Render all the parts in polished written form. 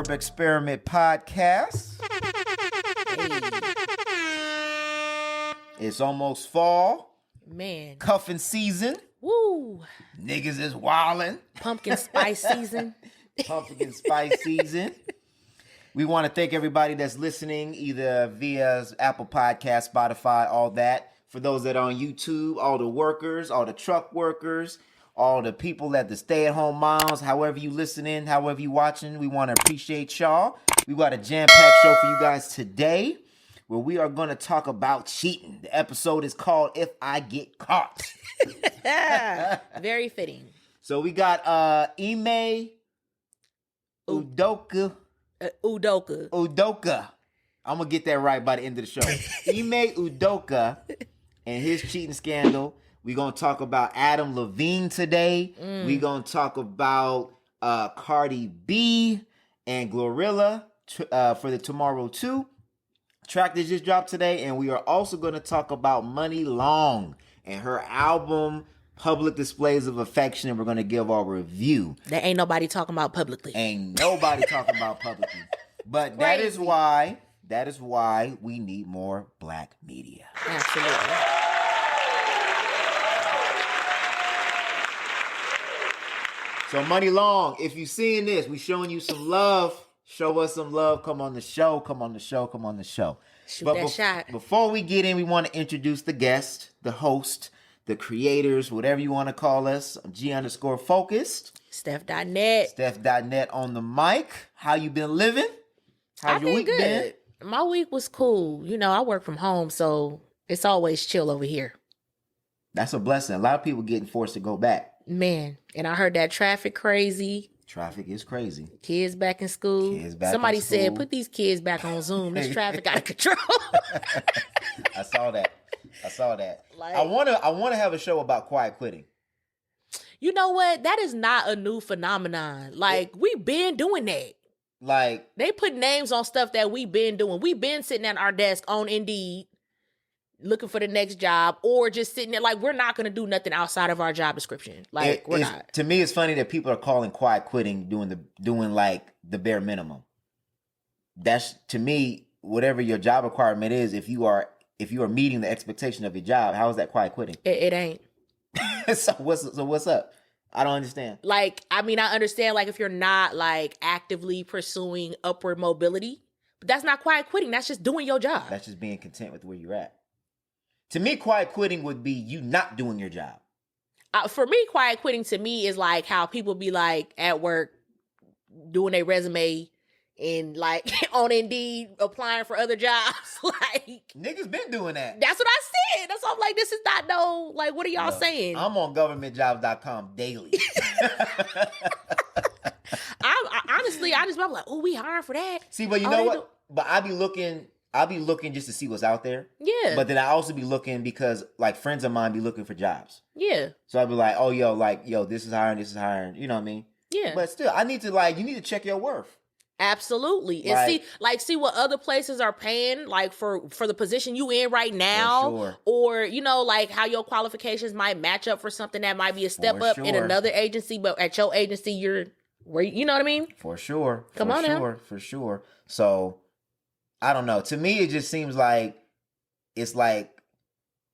Reverb Experiment Podcast. It's almost fall. Man. Cuffing season. Woo. Niggas is wildin'. Pumpkin spice season. Pumpkin spice season. We want to thank everybody that's listening, either via Apple Podcasts, Spotify, all that. For those that are on YouTube, all the workers, all the truck workers, all the people that the stay-at-home moms, however you listening, however you watching, we want to appreciate y'all. We got a jam-packed show for you guys today, where we are going to talk about cheating. The episode is called If I Get Caught. Very fitting. So we got Ime Udoka. Udoka. I'm going to get that right by the end of the show. Ime Udoka and his cheating scandal. We're going to talk about Adam Levine today. We're going to talk about Cardi B and GloRilla for the Tomorrow 2 track that just dropped today. And we are also going to talk about Muni Long and her album, Public Displays of Affection. And we're going to give our review. That ain't nobody talking about publicly. Ain't nobody talking about publicly. But that is why we need more black media. Absolutely. So Muni Long, if you're seeing this, we showing you some love. Show us some love. Come on the show. Shoot that shot. Before we get in, we want to introduce the guest, the host, the creators, whatever you want to call us. G_focused. Stefdotnet on the mic. How you been living? How's your week been? My week was cool. You know, I work from home, so it's always chill over here. That's a blessing. A lot of people getting forced to go back. Man, and I heard that traffic crazy. Traffic is crazy. Kids back in school. Somebody said, put these kids back on Zoom. This traffic out of control. I saw that. Like, I wanna have a show about quiet quitting. You know what? That is not a new phenomenon. Like, we've been doing that. Like, they put names on stuff that we've been doing. We've been sitting at our desk on Indeed looking for the next job, or just sitting there. Like, we're not going to do nothing outside of our job description. Like, we're not. To me, it's funny that people are calling quiet quitting doing like the bare minimum. That's, to me, whatever your job requirement is, if you are meeting the expectation of your job, how is that quiet quitting? It ain't. So what's up? I don't understand. Like, I mean, I understand, like, if you're not, like, actively pursuing upward mobility, but that's not quiet quitting. That's just doing your job. That's just being content with where you're at. To me, quiet quitting would be you not doing your job. For me, quiet quitting to me is like how people be like at work doing their resume and like on Indeed applying for other jobs. Like, niggas been doing that. That's what I said. That's why I'm like, this is not no, like, what are y'all saying? I'm on governmentjobs.com daily. I'm like, oh, we hiring for that. See, but you know what? But I be looking just to see what's out there. Yeah. But then I also be looking because like friends of mine be looking for jobs. Yeah. So I'd be like, oh, this is hiring. You know what I mean? Yeah. But still, you need to check your worth. Absolutely. And see what other places are paying, like for the position you in right now. Sure. Or, you know, like how your qualifications might match up for something that might be a step up in another agency, but at your agency, you know what I mean? For sure. Come on now. For sure. So I don't know. To me, it just seems like it's like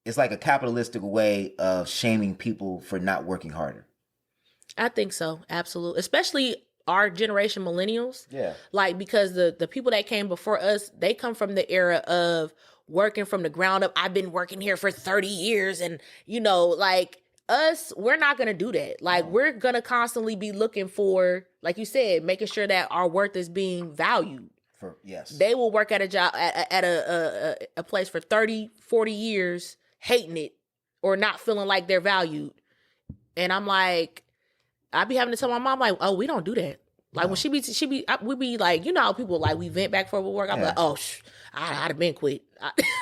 a capitalistic way of shaming people for not working harder. I think so. Absolutely. Especially our generation, millennials. Yeah. Like, because the people that came before us, they come from the era of working from the ground up. I've been working here for 30 years. And, you know, like us, we're not going to do that. Like, we're going to constantly be looking for, like you said, making sure that our worth is being valued. Yes. They will work at a job at a place for 30, 40 years, hating it or not feeling like they're valued. And I'm like, I be having to tell my mom, like, oh, we don't do that. Like, when we be like, you know how people, like, we vent back for work. I'm like, oh, I'd have been quit.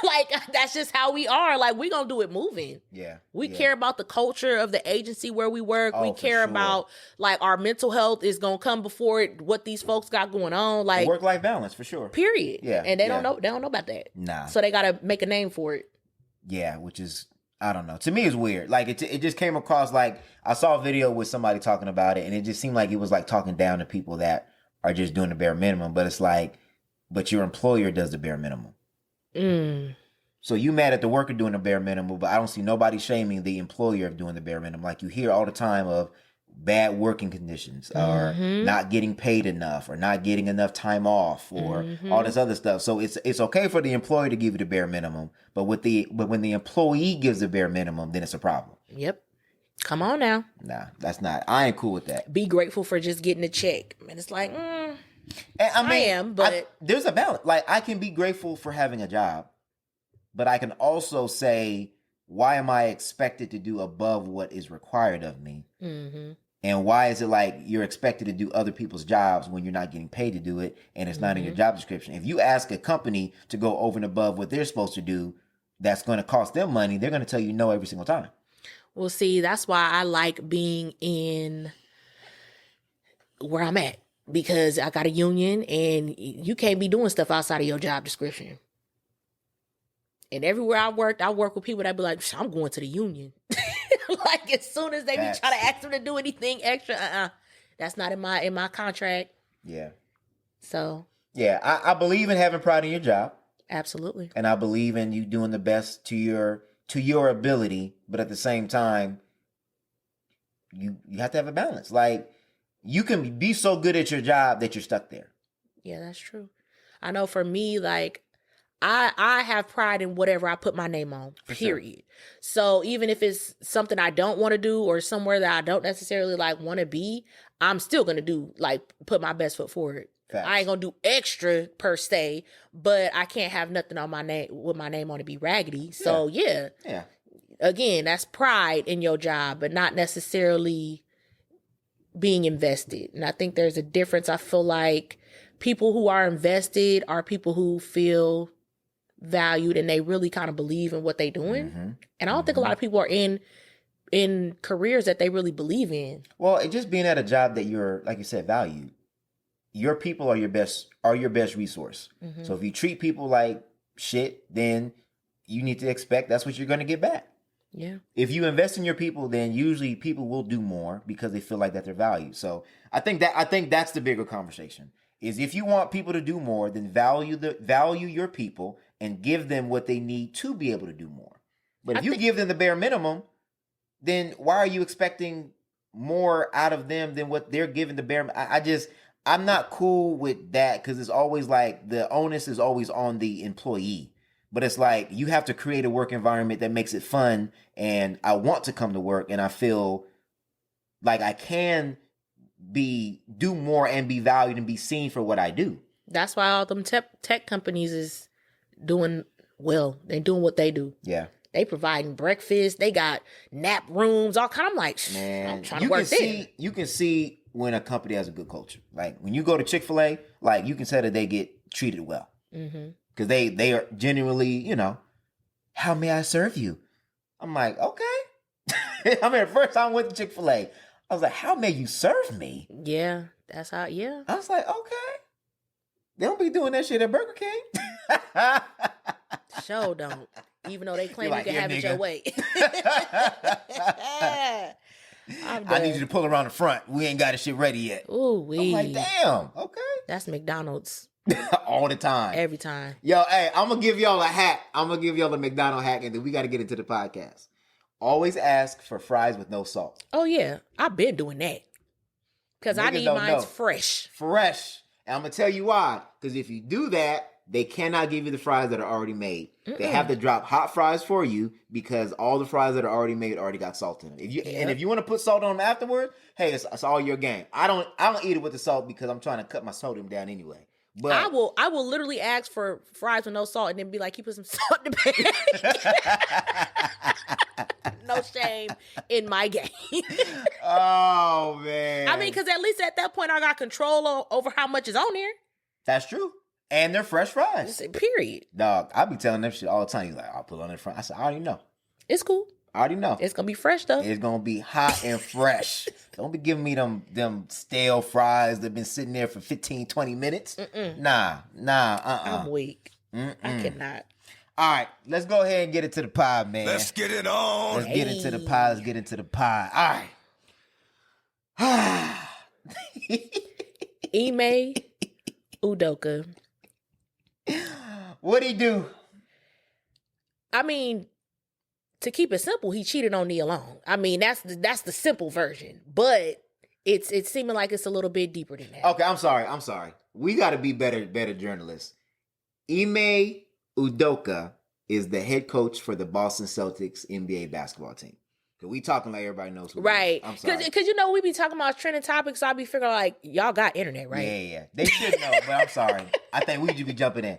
Like, that's just how we are. Like, we gonna do it moving. Yeah. We care about the culture of the agency where we work. We care about, like, our mental health is gonna come before what these folks got going on. Like, work-life balance, for sure. Period. Yeah. And they don't know about that. Nah. So they gotta make a name for it. Yeah, which is, I don't know. To me, it's weird. Like, it just came across like, I saw a video with somebody talking about it, and it just seemed like it was like talking down to people that are just doing the bare minimum, but it's like, but your employer does the bare minimum. So you mad at the worker doing the bare minimum, but I don't see nobody shaming the employer of doing the bare minimum. Like you hear all the time of bad working conditions or not getting paid enough or not getting enough time off or all this other stuff. So it's okay for the employer to give you the bare minimum, but when the employee gives the bare minimum, then it's a problem. Yep. Come on now. Nah, that's not. I ain't cool with that. Be grateful for just getting a check. And it's like, And I am, but there's a balance. Like I can be grateful for having a job, but I can also say, why am I expected to do above what is required of me? And why is it like you're expected to do other people's jobs when you're not getting paid to do it and it's not in your job description? If you ask a company to go over and above what they're supposed to do, that's going to cost them money. They're going to tell you no every single time. Well, see, that's why I like being in where I'm at, because I got a union and you can't be doing stuff outside of your job description. And everywhere I work with people that be like, I'm going to the union. Like as soon as they be trying to ask them to do anything extra, that's not in my contract. Yeah. So. Yeah, I believe in having pride in your job. Absolutely. And I believe in you doing the best to your ability, but at the same time, you have to have a balance. Like you can be so good at your job that you're stuck there. Yeah, that's true. I know for me, like I have pride in whatever I put my name on, period. Sure. So even if it's something I don't want to do or somewhere that I don't necessarily like want to be, I'm still going to do, like, put my best foot forward. Facts. I ain't going to do extra per se, but I can't have nothing on my name with my name on it be raggedy. So yeah. Again, that's pride in your job, but not necessarily being invested. And I think there's a difference. I feel like people who are invested are people who feel valued and they really kind of believe in what they're doing. And I don't think a lot of people are in careers that they really believe in. Well, it just being at a job that you're, like you said, valued. Your people are your best resource. So if you treat people like shit, then you need to expect that's what you're going to get back. Yeah. If you invest in your people, then usually people will do more because they feel like that they're valued. So I think that's the bigger conversation. Is if you want people to do more, then value your people and give them what they need to be able to do more. But if you give them the bare minimum, then why are you expecting more out of them than what they're giving the bare? I'm not cool with that because it's always like the onus is always on the employee. But it's like you have to create a work environment that makes it fun, and I want to come to work, and I feel like I can do more and be valued and be seen for what I do. That's why all them tech companies is doing well. They're doing what they do. Yeah. They providing breakfast. They got nap rooms. All kind. I'm like, man, I'm trying to work there. You can see when a company has a good culture. Like when you go to Chick-fil-A, like you can tell that they get treated well. Because they are genuinely, how may I serve you? I'm like, okay. I mean, the first time I went to Chick-fil-A, I was like, how may you serve me? Yeah, that's how, yeah. I was like, okay. They don't be doing that shit at Burger King. Sure don't. Even though they claim you can have it your way. I need you to pull around the front. We ain't got the shit ready yet. Ooh, I'm like, damn, okay. That's McDonald's. All the time. Every time. Yo, hey, I'm going to give y'all a hack. I'm going to give y'all a McDonald's hack, and then we got to get into the podcast. Always ask for fries with no salt. Oh, yeah. I've been doing that. Because I need mine fresh. Fresh. And I'm going to tell you why. Because if you do that, they cannot give you the fries that are already made. They have to drop hot fries for you because all the fries that are already made already got salt in them. And if you want to put salt on them afterwards, hey, it's all your game. I don't eat it with the salt because I'm trying to cut my sodium down anyway. But I will literally ask for fries with no salt and then be like, you put some salt in the bag. No shame in my game. Oh, man. I mean, because at least at that point, I got control over how much is on there. That's true. And they're fresh fries. Period. Dog, I be telling them shit all the time. He's like, I'll put it on the front. I said, I already know. It's cool. I already know. It's going to be fresh, though. It's going to be hot and fresh. Don't be giving me them stale fries that been sitting there for 15, 20 minutes. Nah. I'm weak. I cannot. All right, let's go ahead and get into the pie, man. Let's get it on. Let's get into the pie. All right. Ime Udoka. What'd he do? I mean, to keep it simple, he cheated on Nia Long. I mean, that's the simple version. But it's seeming like it's a little bit deeper than that. Okay, I'm sorry. We got to be better journalists. Ime Udoka is the head coach for the Boston Celtics NBA basketball team. Cause we talking like everybody knows who Right. He is. I'm sorry. Because we be talking about trending topics, so I be figuring like, y'all got internet, right? Yeah. They should know, but I'm sorry. I think we should be jumping in.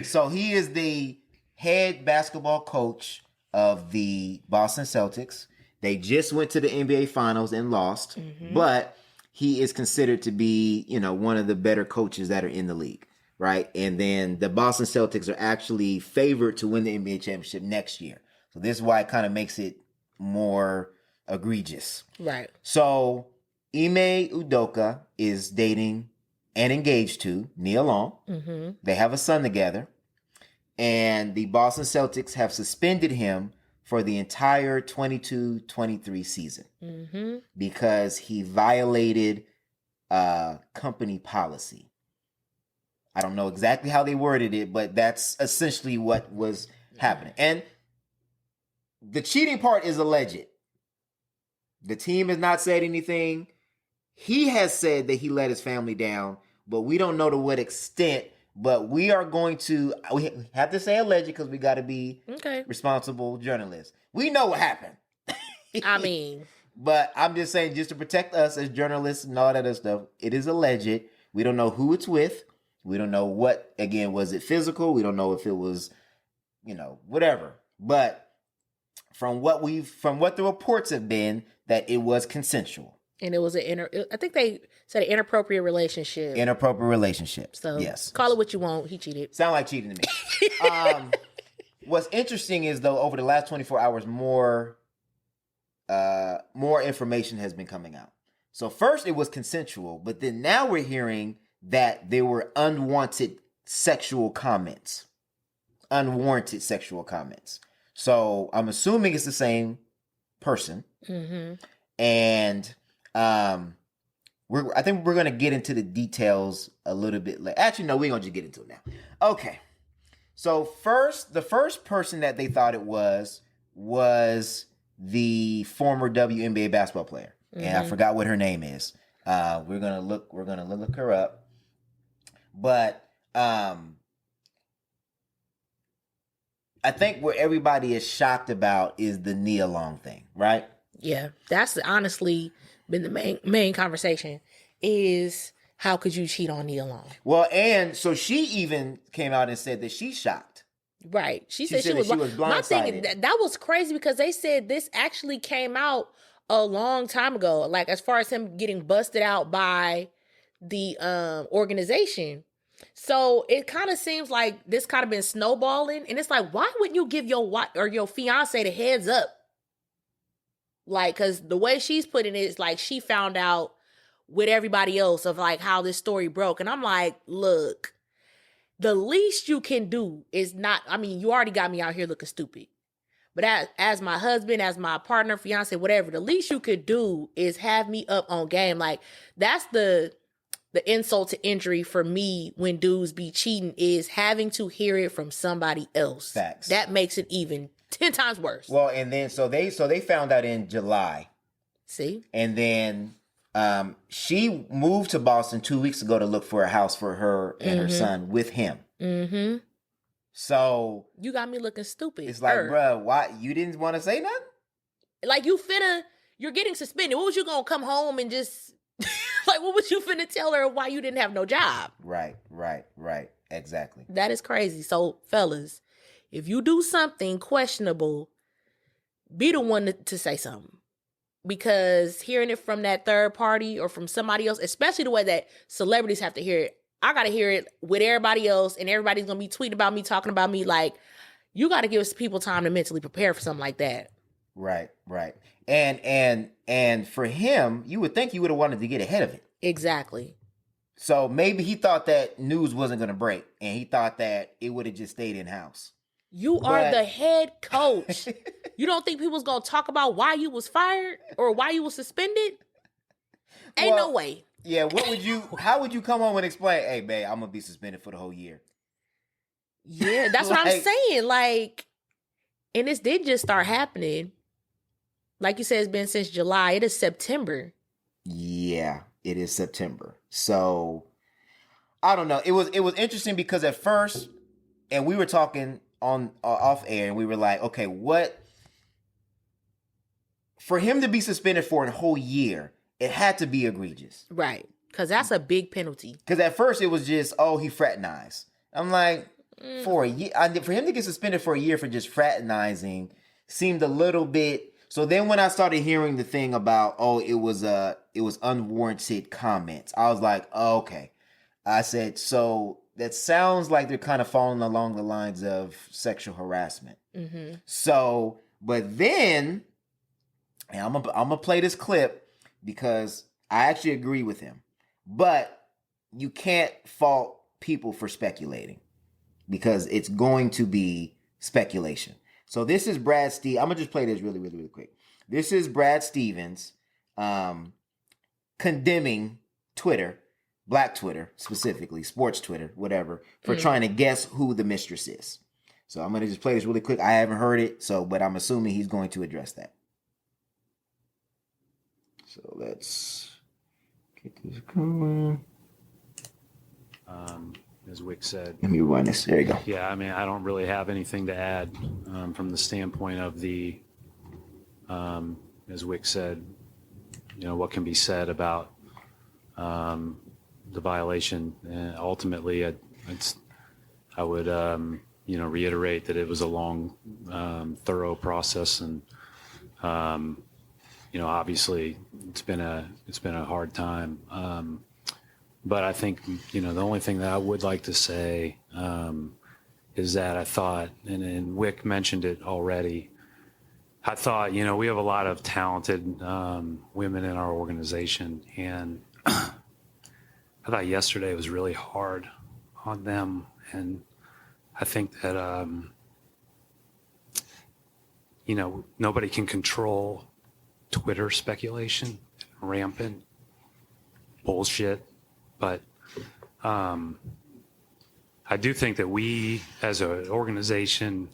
So he is the head basketball coach of the Boston Celtics. They just went to the NBA Finals and lost, but he is considered to be, one of the better coaches that are in the league, right? And then the Boston Celtics are actually favored to win the NBA championship next year. So this is why it kind of makes it more egregious. Right. So Ime Udoka is dating and engaged to Nia Long. Mm-hmm. They have a son together. And the Boston Celtics have suspended him for the entire 22-23 season because he violated company policy. I don't know exactly how they worded it, but that's essentially what was happening. And the cheating part is alleged. The team has not said anything. He has said that he let his family down, but we don't know to what extent. But we have to say alleged because we got to be responsible journalists. We know what happened. I mean. But I'm just saying, just to protect us as journalists and all that other stuff, it is alleged. We don't know who it's with. We don't know what, again, was it physical? We don't know if it was, whatever. But from what the reports have been, that it was consensual. And it was I think they said an inappropriate relationship. Inappropriate relationship. So yes. Call it what you want. He cheated. Sound like cheating to me. What's interesting is, though, over the last 24 hours, more information has been coming out. So first it was consensual, but then now we're hearing that there were unwarranted sexual comments. So I'm assuming it's the same person. Mm-hmm. And I think we're going to get into the details a little bit later. Actually, no, we're going to just get into it now. Okay. So the first person that they thought it was the former WNBA basketball player. Mm-hmm. And I forgot what her name is. We're going to look her up. But I think what everybody is shocked about is the Nia Long thing, right? Yeah, that's honestly been the main conversation is how could you cheat on Nia Long? Well, and so she even came out and said that she's shocked. Right. She said she was blindsided. My thing, that was crazy because they said this actually came out a long time ago. Like as far as him getting busted out by the organization. So it kind of seems like this kind of been snowballing. And it's like, why wouldn't you give your wife or your fiance the heads up? Like, because the way she's putting it is like she found out with everybody else of like how this story broke. And I'm like, look, the least you can do is not, I mean, you already got me out here looking stupid. But as my husband, as my partner, fiance, whatever, the least you could do is have me up on game. Like, that's the insult to injury for me when dudes be cheating is having to hear it from somebody else. Facts. That makes it even 10 times worse. Well, and then so they found out in July. See? And then she moved to Boston 2 weeks ago to look for a house for her and her son with him. Mm-hmm. So you got me looking stupid. It's like, bruh, why you didn't want to say nothing? Like you're getting suspended. What was you gonna come home and just like what was you finna tell her why you didn't have no job? Right. Exactly. That is crazy. So fellas, if you do something questionable, be the one to say something. Because hearing it from that third party or from somebody else, especially the way that celebrities have to hear it, I got to hear it with everybody else and everybody's going to be tweeting about me, talking about me. Like, you got to give people time to mentally prepare for something like that. Right. And for him, you would think he would have wanted to get ahead of it. Exactly. So maybe he thought that news wasn't going to break and he thought that it would have just stayed in-house. You are the head coach. You don't think people's going to talk about why you was fired or why you was suspended? Ain't no way. Yeah, how would you come home and explain, hey, babe, I'm going to be suspended for the whole year? Yeah, that's what I'm saying. Like, and this did just start happening. Like you said, it's been since July. It is September. Yeah, it is September. So I don't know. It was interesting because at first, and we were talking on off air, and we were like, okay, what for him to be suspended for a whole year, it had to be egregious. Right. Because that's a big penalty. Because at first it was just, oh, he fraternized. I'm like, for a year, for him to get suspended for a year for just fraternizing seemed a little bit. So then when I started hearing the thing about, oh, it was unwarranted comments, I was like, oh, okay. I said, so that sounds like they're kind of falling along the lines of sexual harassment. Mm-hmm. So, but then, and I'm gonna play this clip because I actually agree with him. But you can't fault people for speculating because it's going to be speculation. So this is Brad Stevens. I'm going to just play this really, really, really quick. This is Brad Stevens condemning Twitter, Black Twitter specifically, sports Twitter, whatever, for trying to guess who the mistress is. So I'm going to just play this really quick. I haven't heard it, but I'm assuming he's going to address that. So let's... get this going. As Wick said, let me run this. There you go. Yeah, I mean, I don't really have anything to add from the standpoint of the, as Wick said, what can be said about the violation. And ultimately, I would, reiterate that it was a long, thorough process, and obviously it's been a hard time. But I think, the only thing that I would like to say is that I thought, and Wick mentioned it already, I thought, we have a lot of talented women in our organization. And I thought yesterday was really hard on them. And I think that, nobody can control Twitter speculation, rampant bullshit. But I do think that we, as an organization,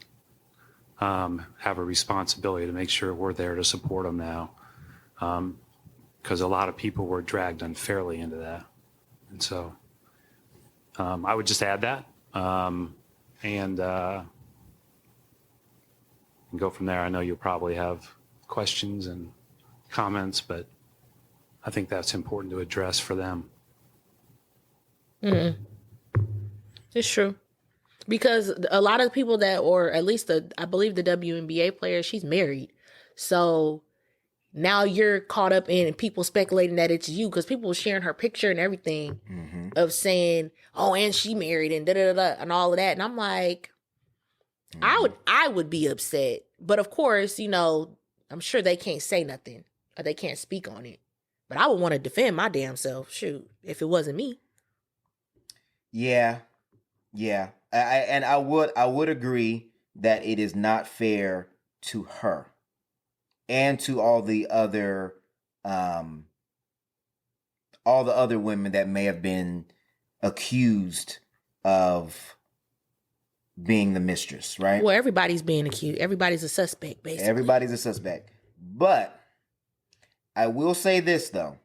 have a responsibility to make sure we're there to support them now, because a lot of people were dragged unfairly into that. And so I would just add that and go from there. I know you'll probably have questions and comments, but I think that's important to address for them. Mm-hmm. It's true. Because a lot of people that, or at least I believe the WNBA player, she's married. So now you're caught up in people speculating that it's you, because people were sharing her picture and everything of saying, oh, and she married and da-da-da-da and all of that. And I'm like, I would be upset. But of course, I'm sure they can't say nothing or they can't speak on it. But I would want to defend my damn self, shoot, if it wasn't me. Yeah. I would agree that it is not fair to her and to all the other women that may have been accused of being the mistress, right? Well, everybody's being accused. Everybody's a suspect, basically. Everybody's a suspect. But I will say this, though.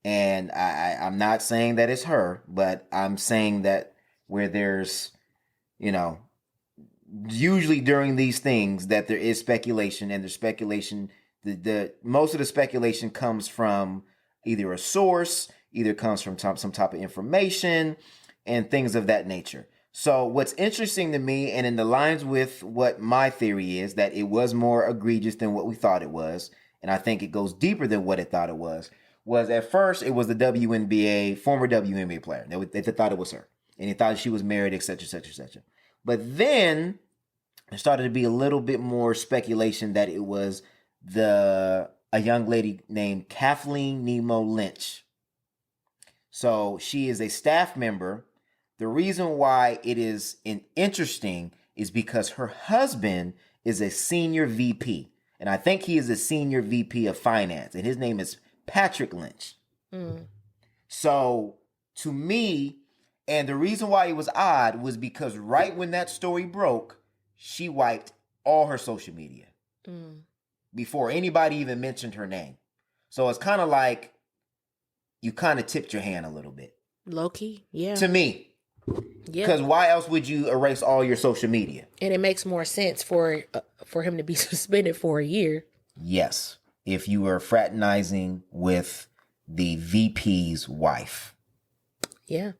And I'm not saying that it's her, but I'm saying that where there's, usually during these things that there is speculation, and the speculation, the most of the speculation comes from either a source, either comes from some type of information and things of that nature. So what's interesting to me, and in the lines with what my theory is, that it was more egregious than what we thought it was, and I think it goes deeper than what it thought it was at first it was the WNBA, former WNBA player. They thought it was her. And they thought she was married, etc., etc., etc. But then there started to be a little bit more speculation that it was a young lady named Kathleen Nemo Lynch. So she is a staff member. The reason why it is interesting is because her husband is a senior VP. And I think he is a senior VP of finance. And his name is Patrick Lynch. So to me, and the reason why it was odd was because right when that story broke, she wiped all her social media before anybody even mentioned her name. So it's kind of like you kind of tipped your hand a little bit. Low key, yeah. To me. Yeah. Because why else would you erase all your social media? And it makes more sense for him to be suspended for a year. Yes. If you were fraternizing with the VP's wife. Yeah.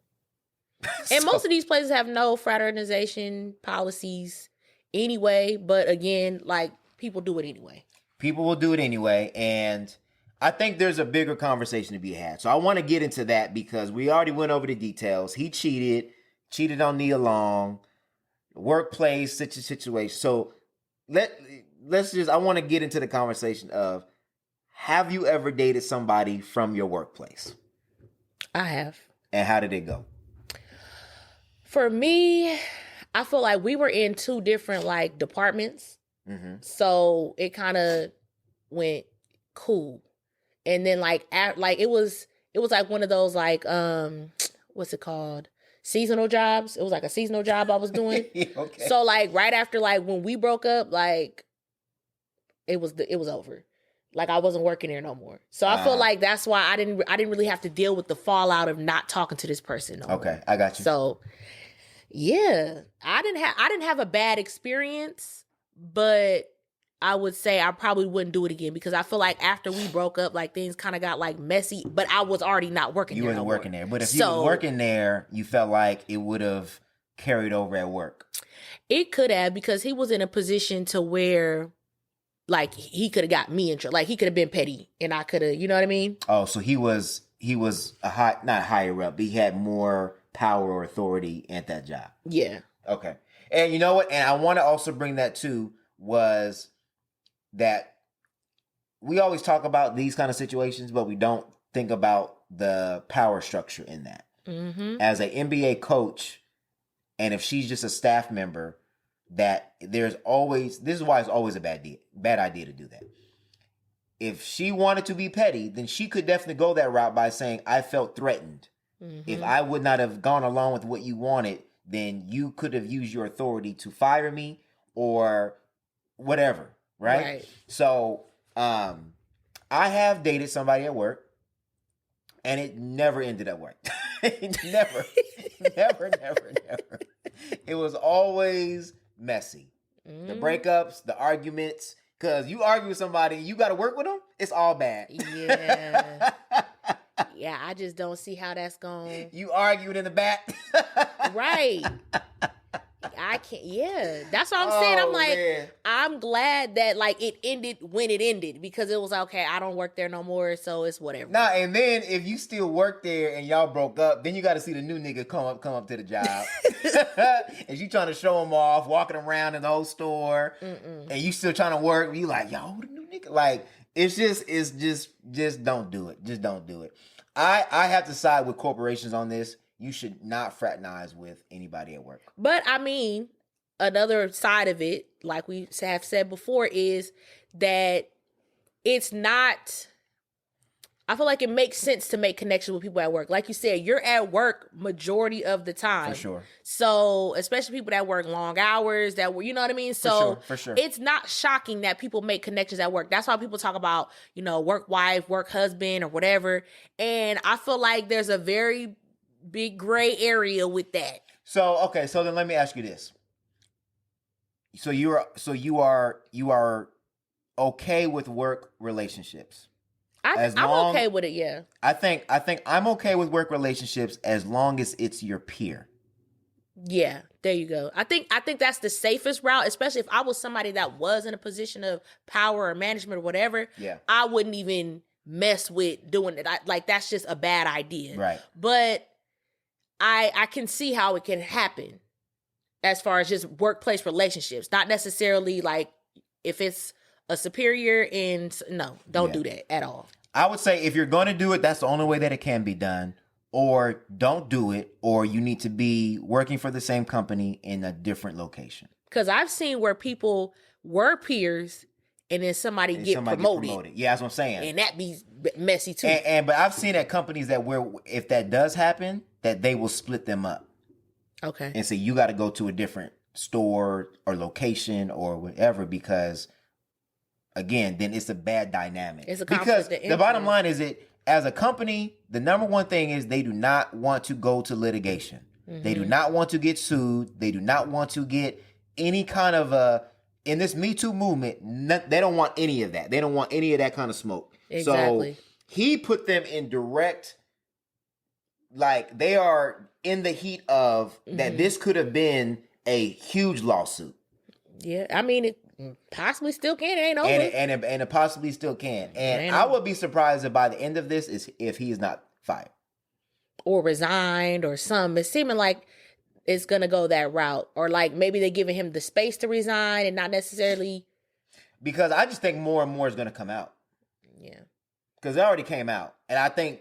And most of these places have no fraternization policies anyway. But again, like, people do it anyway. People will do it anyway. And I think there's a bigger conversation to be had. So I want to get into that because we already went over the details. He cheated on Nia Long, workplace situation. So let's just, I want to get into the conversation of, have you ever dated somebody from your workplace? I have. And how did it go? For me, I feel like we were in two different like departments. Mm-hmm. So it kind of went cool. And then like it was like one of those like what's it called? Seasonal jobs. It was like a seasonal job I was doing. Okay. So like right after like when we broke up, like it was over. Like I wasn't working there no more. So I feel like that's why I didn't really have to deal with the fallout of not talking to this person no more. Okay, I got you. So yeah, I didn't have a bad experience, but I would say I probably wouldn't do it again because I feel like after we broke up, like things kind of got like messy, but I was already not working there. You wasn't working there. But if you was working there, you felt like it would have carried over at work. It could have, because he was in a position to where like he could have got me in trouble. Like he could have been petty and I could have, you know what I mean? Oh, so he was not higher up, but he had more power or authority at that job. Yeah. Okay. And you know what? And I want to also bring that too, was that we always talk about these kind of situations, but we don't think about the power structure in that. Mm-hmm. As an NBA coach, and if she's just a staff member, that this is why it's always a bad idea to do that. If she wanted to be petty, then she could definitely go that route by saying, I felt threatened. Mm-hmm. If I would not have gone along with what you wanted, then you could have used your authority to fire me or whatever. Right? So, I have dated somebody at work, and it never ended up work. never. It was always messy. The breakups, the arguments, because you argue with somebody and you got to work with them, it's all bad. Yeah. Yeah, I just don't see how that's going. You argued in the back. Right. I can't. Yeah, that's what I'm saying. I'm like, man. I'm glad that like it ended when it ended, because it was like, okay, I don't work there no more, so it's whatever. Nah, and then if you still work there and y'all broke up, then you got to see the new nigga come up to the job, and you trying to show him off, walking around in the whole store, and you still trying to work. You like, yo, the new nigga, like it's just don't do it. Just don't do it. I have to side with corporations on this. You should not fraternize with anybody at work. But I mean, another side of it, like we have said before, is that it's not, I feel like it makes sense to make connections with people at work. Like you said, you're at work majority of the time. For sure. So, especially people that work long hours, you know what I mean? So, for sure. It's not shocking that people make connections at work. That's why people talk about, work wife, work husband, or whatever. And I feel like there's a very big gray area with that. So then let me ask you this. So you are okay with work relationships? I'm okay with it, yeah. I think I'm okay with work relationships as long as it's your peer. Yeah, there you go. I think that's the safest route, especially if I was somebody that was in a position of power or management or whatever. Yeah. I wouldn't even mess with doing it. That's just a bad idea. Right. But I can see how it can happen as far as just workplace relationships. Not necessarily like if it's a superior, and no, don't do that at all. I would say if you're going to do it, that's the only way that it can be done. Or don't do it, or you need to be working for the same company in a different location. Because I've seen where people were peers and then somebody get promoted. Yeah, that's what I'm saying. And that be messy too. But I've seen at companies that where if that does happen, that they will split them up. Okay. And say you got to go to a different store or location or whatever because, again, then it's a bad dynamic. It's a because conflict. The bottom line is as a company, the number one thing is they do not want to go to litigation. Mm-hmm. They do not want to get sued. They do not want to get any kind of in this Me Too movement, they don't want any of that. They don't want any of that kind of smoke. Exactly. So he put them in direct, like they are in the heat of that this could have been a huge lawsuit. Yeah, I mean, it possibly still can. It ain't over. And it possibly still can. And I would be surprised if by the end of this is if he is not fired. Or resigned or something. It's seeming like it's going to go that route. Or like maybe they're giving him the space to resign and not necessarily. Because I just think more and more is going to come out. Yeah. Because it already came out. And I think,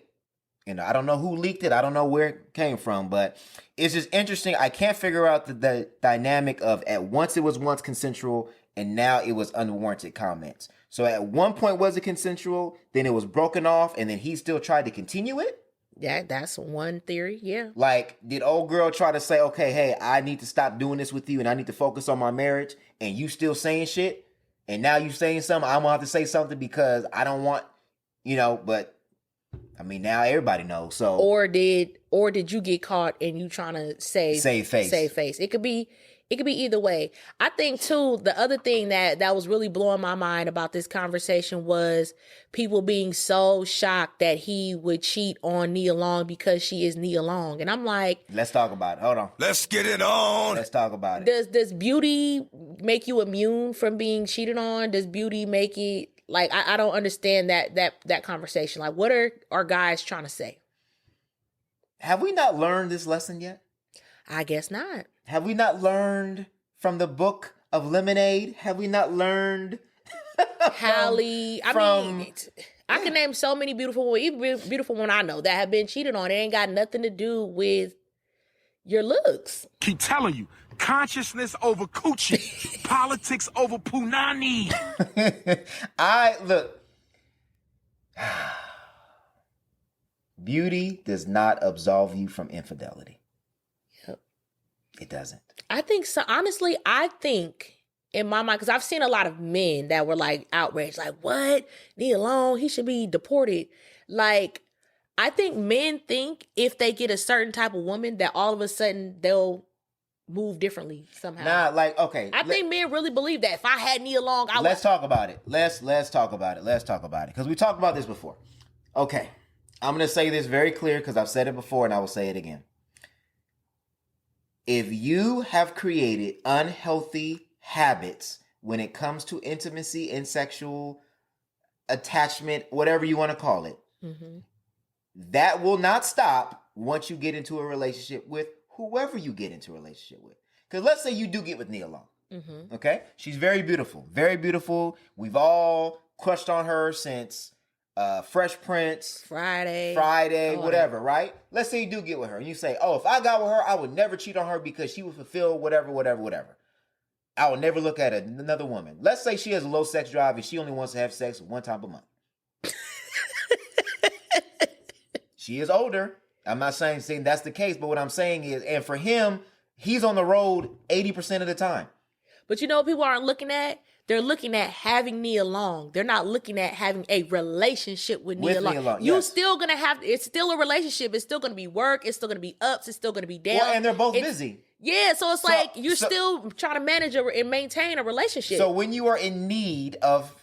I don't know who leaked it. I don't know where it came from. But it's just interesting. I can't figure out the dynamic of at once it was once consensual and now it was unwarranted comments. So at one point was it consensual, then it was broken off, and then he still tried to continue it? Yeah, that's one theory, yeah. Like, did old girl try to say, okay, hey, I need to stop doing this with you and I need to focus on my marriage, and you still saying shit? And now you saying something, I'm going to have to say something because I don't want, but, I mean, now everybody knows, so. Or did you get caught and you trying to save face? It could be either way. I think, too, the other thing that was really blowing my mind about this conversation was people being so shocked that he would cheat on Nia Long because she is Nia Long. And I'm like... Let's talk about it. Hold on. Let's get it on. Let's talk about it. Does beauty make you immune from being cheated on? Does beauty make it... Like, I don't understand that conversation. Like, what are our guys trying to say? Have we not learned this lesson yet? I guess not. Have we not learned from the book of Lemonade? Have we not learned Hallie? I can name so many beautiful women, even beautiful women I know that have been cheated on. It ain't got nothing to do with your looks. Keep telling you, consciousness over coochie, politics over punani. Look. Beauty does not absolve you from infidelity. It doesn't. I think so. Honestly, I think in my mind, because I've seen a lot of men that were like outraged, like, what? Nia Long, he should be deported. Like, I think men think if they get a certain type of woman that all of a sudden they'll move differently somehow. Nah, like, okay. I think men really believe that. If I had Nia Long, Let's talk about it. Let's talk about it. Let's talk about it. Because we talked about this before. Okay. I'm going to say this very clear because I've said it before and I will say it again. If you have created unhealthy habits when it comes to intimacy and sexual attachment, whatever you want to call it, that will not stop once you get into a relationship with whoever you get into a relationship with. Because let's say you do get with Nia Long. Okay? She's very beautiful. Very beautiful. We've all crushed on her since... Fresh Prince, Friday, whatever, right? Let's say you do get with her and you say, oh, if I got with her, I would never cheat on her because she would fulfill whatever. I would never look at another woman. Let's say she has a low sex drive and she only wants to have sex one time a month. She is older. I'm not saying that's the case, but what I'm saying is, and for him, he's on the road 80% of the time. But people aren't looking at? They're looking at having Nia Long. They're not looking at having a relationship with Nia Long. You're still going to have, it's still a relationship. It's still going to be work. It's still going to be ups. It's still going to be downs. Well, and they're both busy. Yeah, so it's like you're still trying to manage and maintain a relationship. So when you are in need of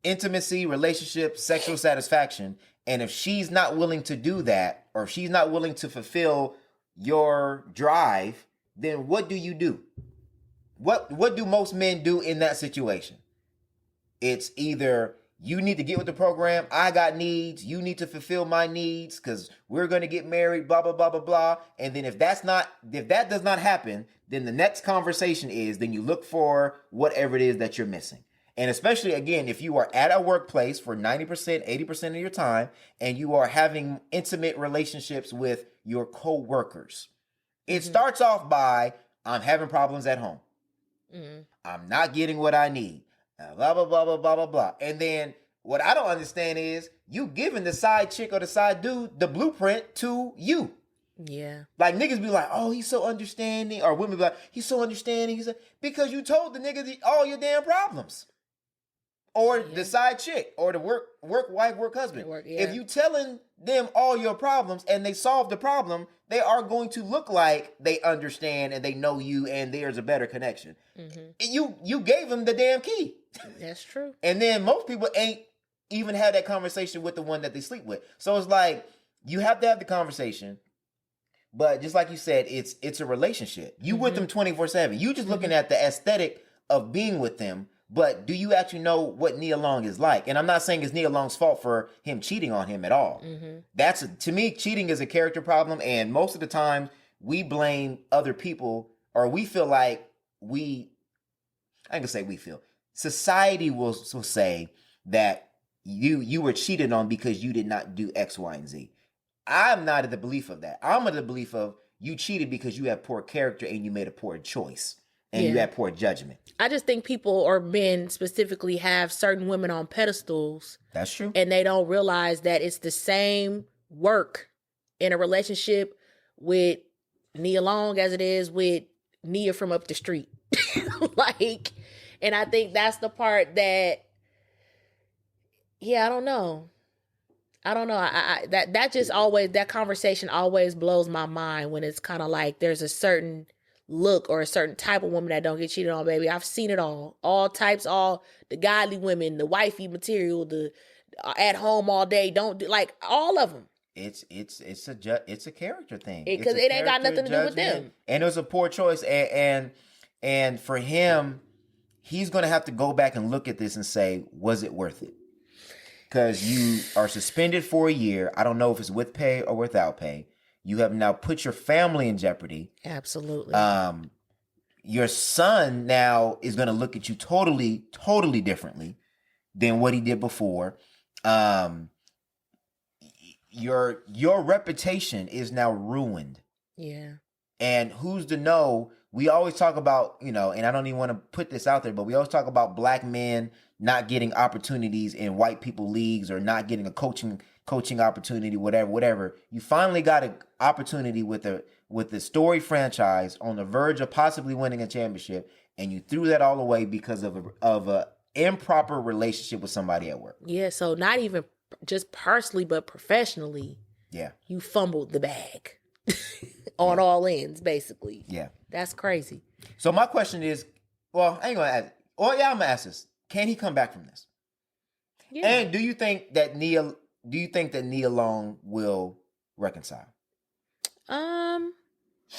intimacy, relationship, sexual satisfaction, and if she's not willing to do that, or if she's not willing to fulfill your drive, then what do you do? What do most men do in that situation? It's either you need to get with the program, I got needs, you need to fulfill my needs because we're going to get married, blah, blah, blah, blah, blah. And then if that does not happen, then the next conversation is then you look for whatever it is that you're missing. And especially, again, if you are at a workplace for 90%, 80% of your time, and you are having intimate relationships with your co-workers, it starts off by, I'm having problems at home. I'm not getting what I need. blah, blah, blah, blah, blah, blah, blah. And then what I don't understand is you giving the side chick or the side dude the blueprint to you. Yeah. Like niggas be like, oh, he's so understanding. Or women be like, he's so understanding. Because you told the nigga all your damn problems. Or the side chick, or the work wife, work husband. If you telling them all your problems and they solve the problem, they are going to look like they understand and they know you and there's a better connection. You gave them the damn key. That's true. And then most people ain't even had that conversation with the one that they sleep with. So it's like, you have to have the conversation. But just like you said, it's a relationship. You with them 24/7. You just looking at the aesthetic of being with them. But do you actually know what Nia Long is like? And I'm not saying it's Nia Long's fault for him cheating on him at all. To me, cheating is a character problem. And most of the time, we blame other people, or we feel like I ain't gonna say we feel. Society will say that you were cheated on because you did not do X, Y, and Z. I'm not of the belief of that. I'm of the belief of you cheated because you have poor character and you made a poor choice. And you had poor judgment. I just think people, or men specifically, have certain women on pedestals. That's true. And they don't realize that it's the same work in a relationship with Nia Long as it is with Nia from up the street. And I think that's the part that, I don't know. That conversation always blows my mind when it's kind of like there's a certain look or a certain type of woman that don't get cheated on, baby. I've seen it all types, all the godly women, the wifey material, the at home all day, don't do, like all of them. It's a character thing because it ain't got nothing to do with them. And it was a poor choice, and for him, he's gonna have to go back and look at this and say, was it worth it? Because you are suspended for a year. I don't know if it's with pay or without pay. You have now put your family in jeopardy. Absolutely. Your son now is going to look at you totally, totally differently than what he did before. Your reputation is now ruined. Yeah. And who's to know? We always talk about, and I don't even want to put this out there, but we always talk about black men not getting opportunities in white people leagues or not getting a coaching opportunity, whatever. You finally got an opportunity with the Story franchise on the verge of possibly winning a championship, and you threw that all away because of a improper relationship with somebody at work. Yeah, so not even just personally, but professionally. Yeah. You fumbled the bag on all ends, basically. Yeah. That's crazy. So my question is, well, I ain't gonna ask. Oh yeah, I'm gonna ask this. Can he come back from this? Yeah. And do you think that Nia Long will reconcile?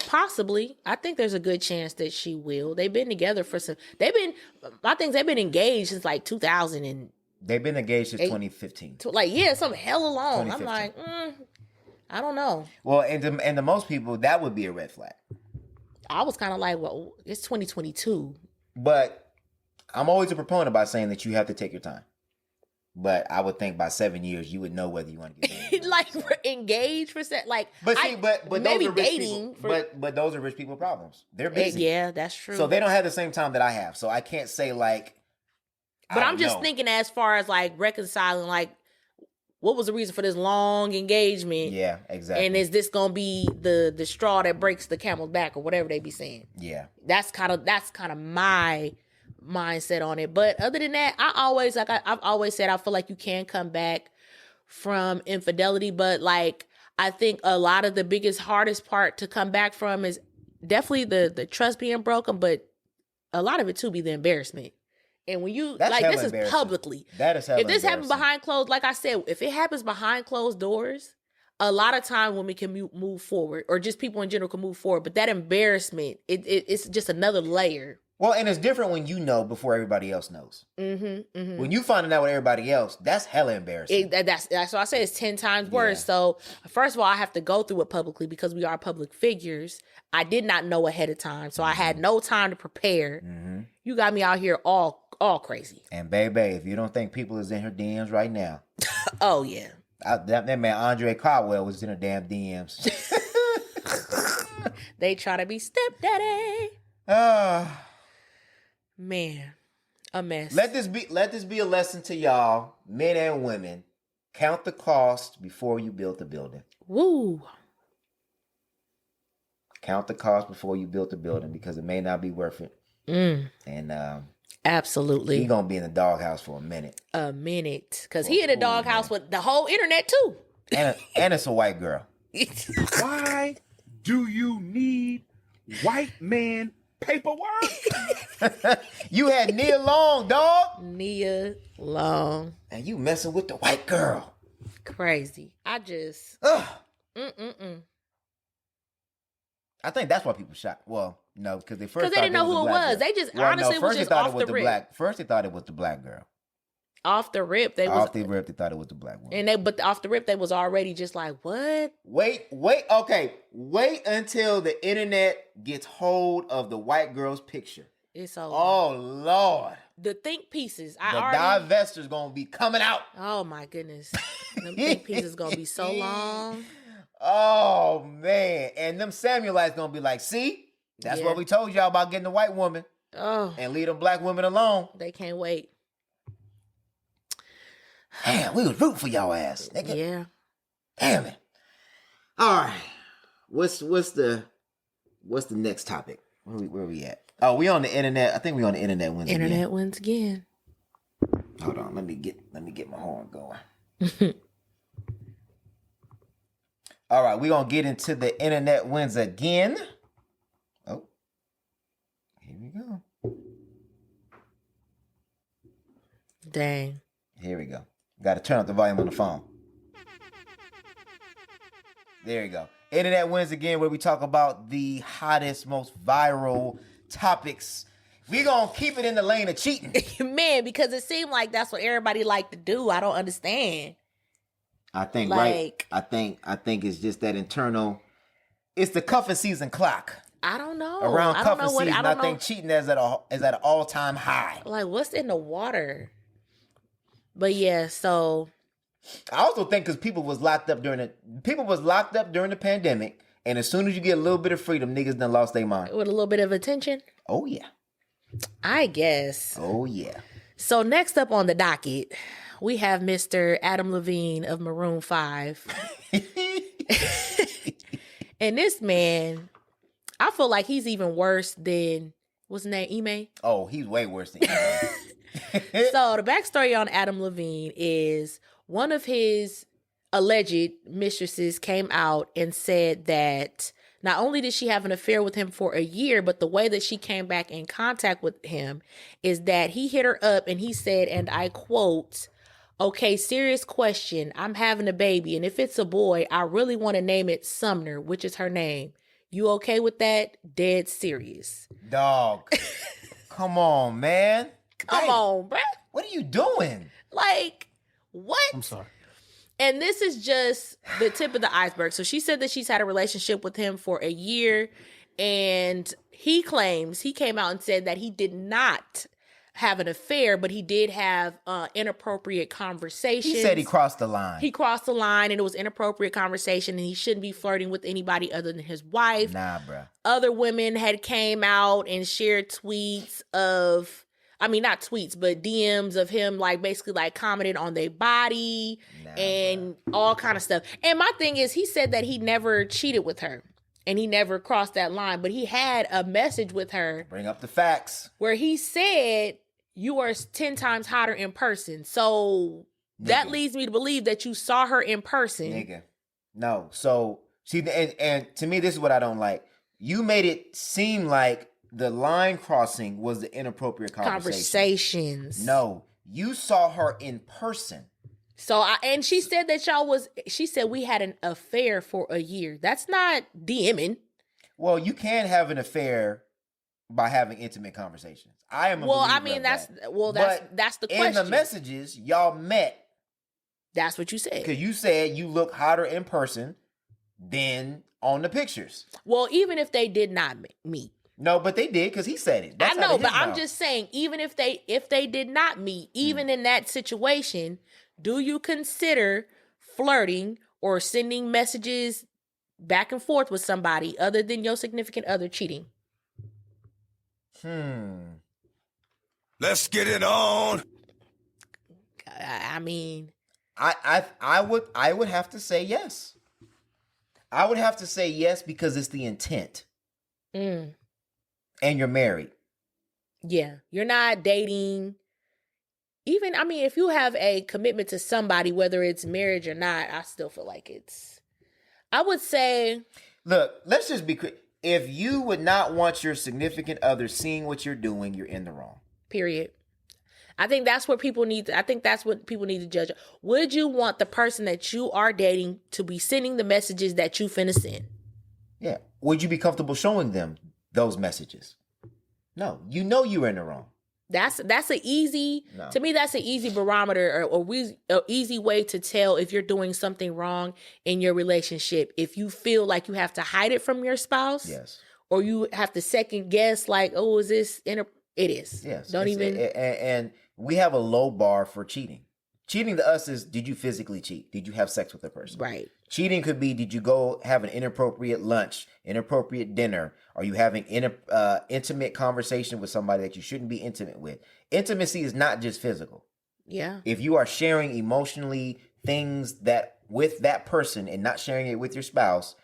Possibly. I think there's a good chance that she will. They've been together they've been engaged since like 2000 and they've been engaged since 2015. Some hella long. I'm like, I don't know. Well, and to most people, that would be a red flag. I was kind of like, well, it's 2022. But I'm always a proponent by saying that you have to take your time. But I would think by 7 years you would know whether you want to get married. We're engaged for but maybe those are rich people. But those are rich people problems. They're busy. Yeah, that's true. So they don't have the same time that I have. So I can't say like. But I'm just thinking as far as like reconciling, like what was the reason for this long engagement? Yeah, exactly. And is this gonna be the straw that breaks the camel's back or whatever they be saying? Yeah, that's kind of my mindset on it. But other than that, I've always said I feel like you can come back from infidelity, but like I think a lot of the biggest hardest part to come back from is definitely the trust being broken, but a lot of it too be the embarrassment. And when you this is publicly, that is hella if this happens behind closed, like I said, if it happens behind closed doors, a lot of time women can move forward, or just people in general can move forward. But that embarrassment, it's just another layer. Well, and it's different when you know before everybody else knows. When you find out with everybody else, that's hella embarrassing. That's why I say it's 10 times worse. Yeah. So first of all, I have to go through it publicly because we are public figures. I did not know ahead of time, so I had no time to prepare. You got me out here all crazy. And baby, if you don't think people is in her DMs right now, oh yeah, that man Andre Caldwell was in her damn DMs. They try to be stepdaddy. Man, A mess. Let this be a lesson to y'all, men and women. Count the cost before you build the building. Woo. Count the cost before you build the building because it may not be worth it. And absolutely, he gonna be in the doghouse for a minute. Because he in the doghouse with the whole internet too. And it's a white girl. Why do you need white man paperwork? You had Nia Long, dog. Nia Long. And you messing with the white girl. Crazy. I just. I think that's why people shot. Well, no, because they didn't know who it was. They just honestly was just off the rip. First they thought it was the black girl. Off the rip, they thought it was the black woman. But off the rip, they was already just like, what? Wait until the internet gets hold of the white girl's picture. It's over. Oh Lord. The think pieces. Divestors gonna be coming out. Oh my goodness. Them think pieces gonna be so long. Oh man. And them Samuelites gonna be like, see? That's what we told y'all about getting the white woman. Oh. And leave them black women alone. They can't wait. Damn, we was rooting for y'all ass, nigga. Yeah. Damn it. All right. What's the next topic? Where we at? Oh, we on the internet. I think we on the internet wins again. Internet wins again. Hold on. Let me get my horn going. All right, we're gonna get into the internet wins again. Oh. Here we go. Dang. Here we go. Got to turn up the volume on the phone. There you go. Internet wins again, where we talk about the hottest, most viral topics. We're going to keep it in the lane of cheating. Man, because it seemed like that's what everybody like to do. I don't understand. I think, right. I think it's just that internal. It's the cuffing season clock. I don't know. Around cuffing season, I think cheating is at an all-time high. Like, what's in the water? But yeah, so I also think because people was locked up during the pandemic, and as soon as you get a little bit of freedom, niggas done lost their mind. With a little bit of attention? Oh yeah. I guess. Oh yeah. So next up on the docket, we have Mr. Adam Levine of Maroon 5. And this man, I feel like he's even worse than, what's his name, Ime? Oh, he's way worse than Ime. So the backstory on Adam Levine is one of his alleged mistresses came out and said that not only did she have an affair with him for a year, but the way that she came back in contact with him is that he hit her up and he said, and I quote, "Okay, serious question. I'm having a baby, and if it's a boy, I really want to name it Sumner, which is her name. You okay with that? Dead serious." Dog. Come on, man. Come on, bruh. What are you doing? Like, what? I'm sorry. And this is just the tip of the iceberg. So she said that she's had a relationship with him for a year, and he claims, he came out and said that he did not have an affair, but he did have inappropriate conversations. He said he crossed the line. He crossed the line, and it was inappropriate conversation, and he shouldn't be flirting with anybody other than his wife. Nah, bruh. Other women had came out and shared tweets of, I mean, not tweets, but DMs of him, like, basically, like, commented on their body and all kind of stuff. And my thing is, he said that he never cheated with her and he never crossed that line, but he had a message with her. Bring up the facts. Where he said, you are 10 times hotter in person. So that leads me to believe that you saw her in person. Nigga. No. So, see, and to me, this is what I don't like. You made it seem like the line crossing was the inappropriate conversations. No, you saw her in person. So, and she said that she said we had an affair for a year. That's not DMing. Well, you can have an affair by having intimate conversations. I am a believer of that. That's the question. In the messages, y'all met. That's what you said. Because you said you look hotter in person than on the pictures. Well, even if they did not meet. No, but they did because he said it. I know, but I'm just saying, even if they did not meet, even in that situation, do you consider flirting or sending messages back and forth with somebody other than your significant other cheating? Let's get it on. I mean, I would have to say yes. I would have to say yes because it's the intent. And you're married. yeah, you're not dating. Even, I mean, if you have a commitment to somebody, whether it's marriage or not, I still feel like it's, I would say. Look, let's just be clear. If you would not want your significant other seeing what you're doing, you're in the wrong. Period. I think that's what people need to, I think that's what people need to judge. Would you want the person that you are dating to be sending the messages that you finna send? Yeah. Would you be comfortable showing them those messages? No. You know you're in the wrong. That's an easy, No. to me, that's an easy barometer or an easy way to tell if you're doing something wrong in your relationship. If you feel like you have to hide it from your spouse. Yes. Or you have to second guess like, oh, is this it is. Yes. Don't even. And we have a low bar for cheating. Cheating to us is, did you physically cheat? Did you have sex with the person? Right. Cheating could be, did you go have an inappropriate lunch, inappropriate dinner? Are you having intimate conversation with somebody that you shouldn't be intimate with? Intimacy is not just physical. Yeah. If you are sharing emotionally things that with that person and not sharing it with your spouse,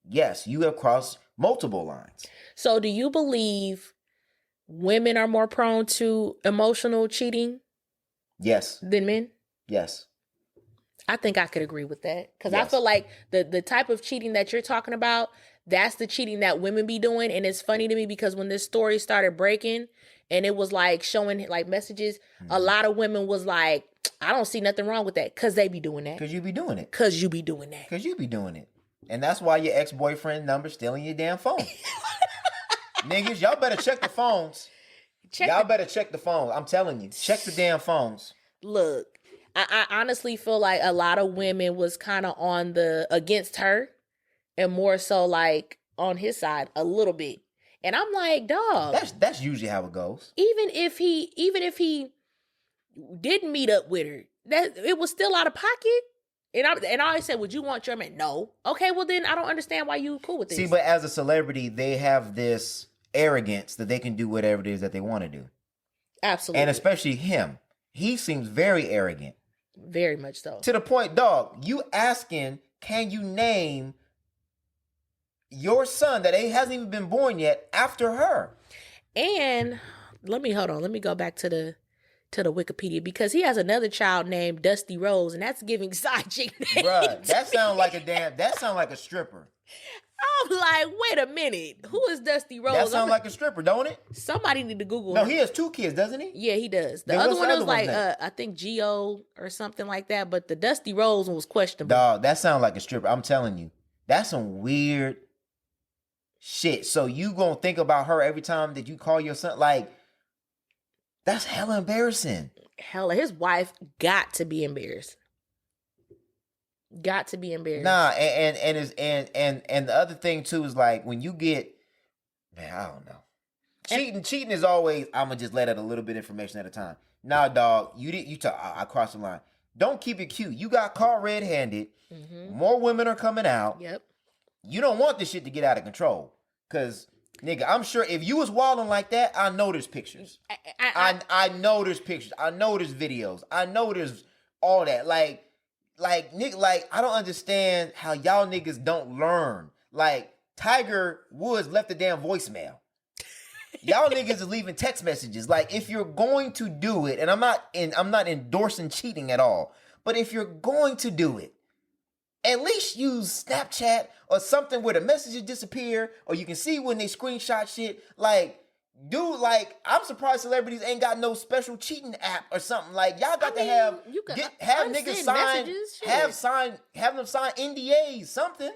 yes, you have crossed multiple lines. So do you believe women are more prone to emotional cheating Yes. than men? Yes. I think I could agree with that. Because I Yes. feel like the type of cheating that you're talking about, that's the cheating that women be doing. And it's funny to me because when this story started breaking and it was like showing like messages, a lot of women was like, I don't see nothing wrong with that because they be doing that. Because you be doing it. Because you be doing that. Because you be doing it. And that's why your ex-boyfriend number's still in your damn phone. Niggas, y'all better check the phones. Y'all better check the phones. I'm telling you. Check the damn phones. Look, I honestly feel like a lot of women was kind of on the against her and more so like on his side a little bit. And I'm like, dog. That's usually how it goes. Even if he didn't meet up with her, that it was still out of pocket. And I always said, would you want your man? No. Okay, well then I don't understand why you cool with this. See, but as a celebrity, they have this arrogance that they can do whatever it is that they want to do. Absolutely. And especially him. He seems very arrogant. Very much so. To the point, dog, you asking, can you name your son that hasn't even been born yet after her? And let me go back to the Wikipedia because he has another child named Dusty Rose, and that's giving side chick names. Bruh, that sounds like a stripper. I'm like, wait a minute. Who is Dusty Rose? That sounds like a stripper, don't it? Somebody need to Google No, him. he has 2 kids, doesn't he? Yeah, he does. The Then other what's one the was other one's like, name? I think Geo or something like that. But the Dusty Rose one was questionable. Dog, that sounds like a stripper. I'm telling you. That's some weird shit. So you gonna think about her every time that you call your son? Like, that's hella embarrassing. Hell, his wife got to be embarrassed. Got to be embarrassed. Nah, and the other thing too is like when you get, man, I don't know. Cheating is always, I'm gonna just let out a little bit of information at a time. Nah, dog, I crossed the line. Don't keep it cute. You got caught red-handed. Mm-hmm. More women are coming out. Yep. You don't want this shit to get out of control. Cause nigga, I'm sure if you was wilding like that, I know there's pictures. I know there's pictures. I know there's videos. I know there's all that. Like nigga, like I don't understand how y'all niggas don't learn. Like Tiger Woods left a damn voicemail. Y'all niggas is leaving text messages. Like if you're going to do it, and I'm not endorsing cheating at all, but if you're going to do it, at least use Snapchat or something where the messages disappear, or you can see when they screenshot shit. Like, dude, like I'm surprised celebrities ain't got no special cheating app or something. Like y'all got to have niggas sign, have them sign NDAs, something.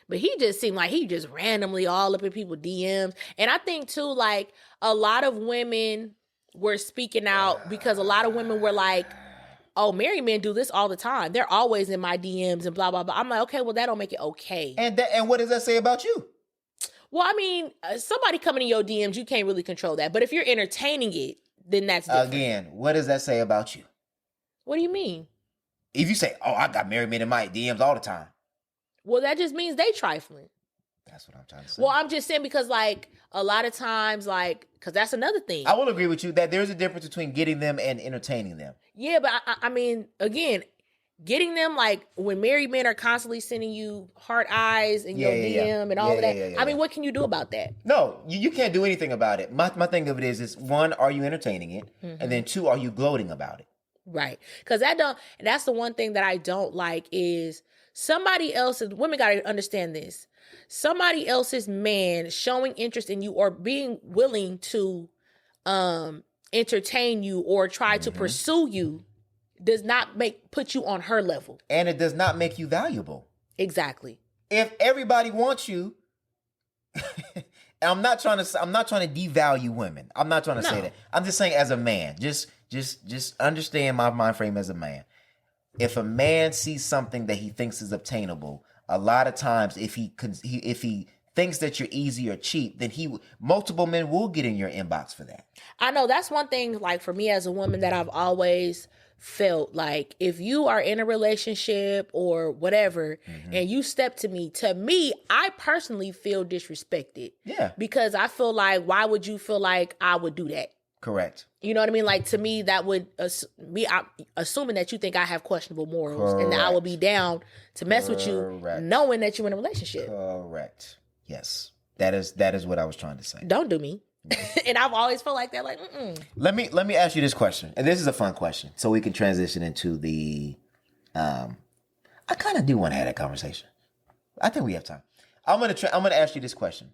But he just seemed like he just randomly all up in people's DMs. And I think too, like a lot of women were speaking out because a lot of women were like, oh, married men do this all the time. They're always in my DMs and blah, blah, blah. I'm like, okay, well, that don't make it okay. And what does that say about you? Well, I mean, somebody coming in your DMs, you can't really control that. But if you're entertaining it, then that's different. Again, what does that say about you? What do you mean? If you say, oh, I got married men in my DMs all the time. Well, that just means they trifling. That's what I'm trying to say. Well, I'm just saying because like a lot of times, like, because that's another thing. I will agree with you that there's a difference between getting them and entertaining them. Yeah, but I mean, again, getting them, like when married men are constantly sending you heart eyes and your DM and all of that. I mean, what can you do about that? No, you can't do anything about it. My thing of it is one, are you entertaining it? And then two, are you gloating about it? Right. Because that's the one thing that I don't like is somebody else's, women got to understand this. Somebody else's man showing interest in you or being willing to entertain you or try to pursue you does not put you on her level. And it does not make you valuable. Exactly. If everybody wants you, I'm not trying to devalue women. I'm not trying to say that. I'm just saying as a man, just understand my mind frame as a man. If a man sees something that he thinks is obtainable, a lot of times if he thinks that you're easy or cheap, then multiple men will get in your inbox for that. I know that's one thing, like for me as a woman, that I've always felt like if you are in a relationship or whatever and you step to me, I personally feel disrespected. Yeah. Because I feel like, why would you feel like I would do that? Correct. You know what I mean? Like to me, that would be assuming that you think I have questionable morals and that I would be down to mess with you knowing that you're in a relationship. Correct. Yes. That is what I was trying to say. Don't do me. And I've always felt like that. Like, Let me ask you this question, and this is a fun question, so we can transition into the. I kind of do want to have that conversation. I think we have time. I'm gonna ask you this question,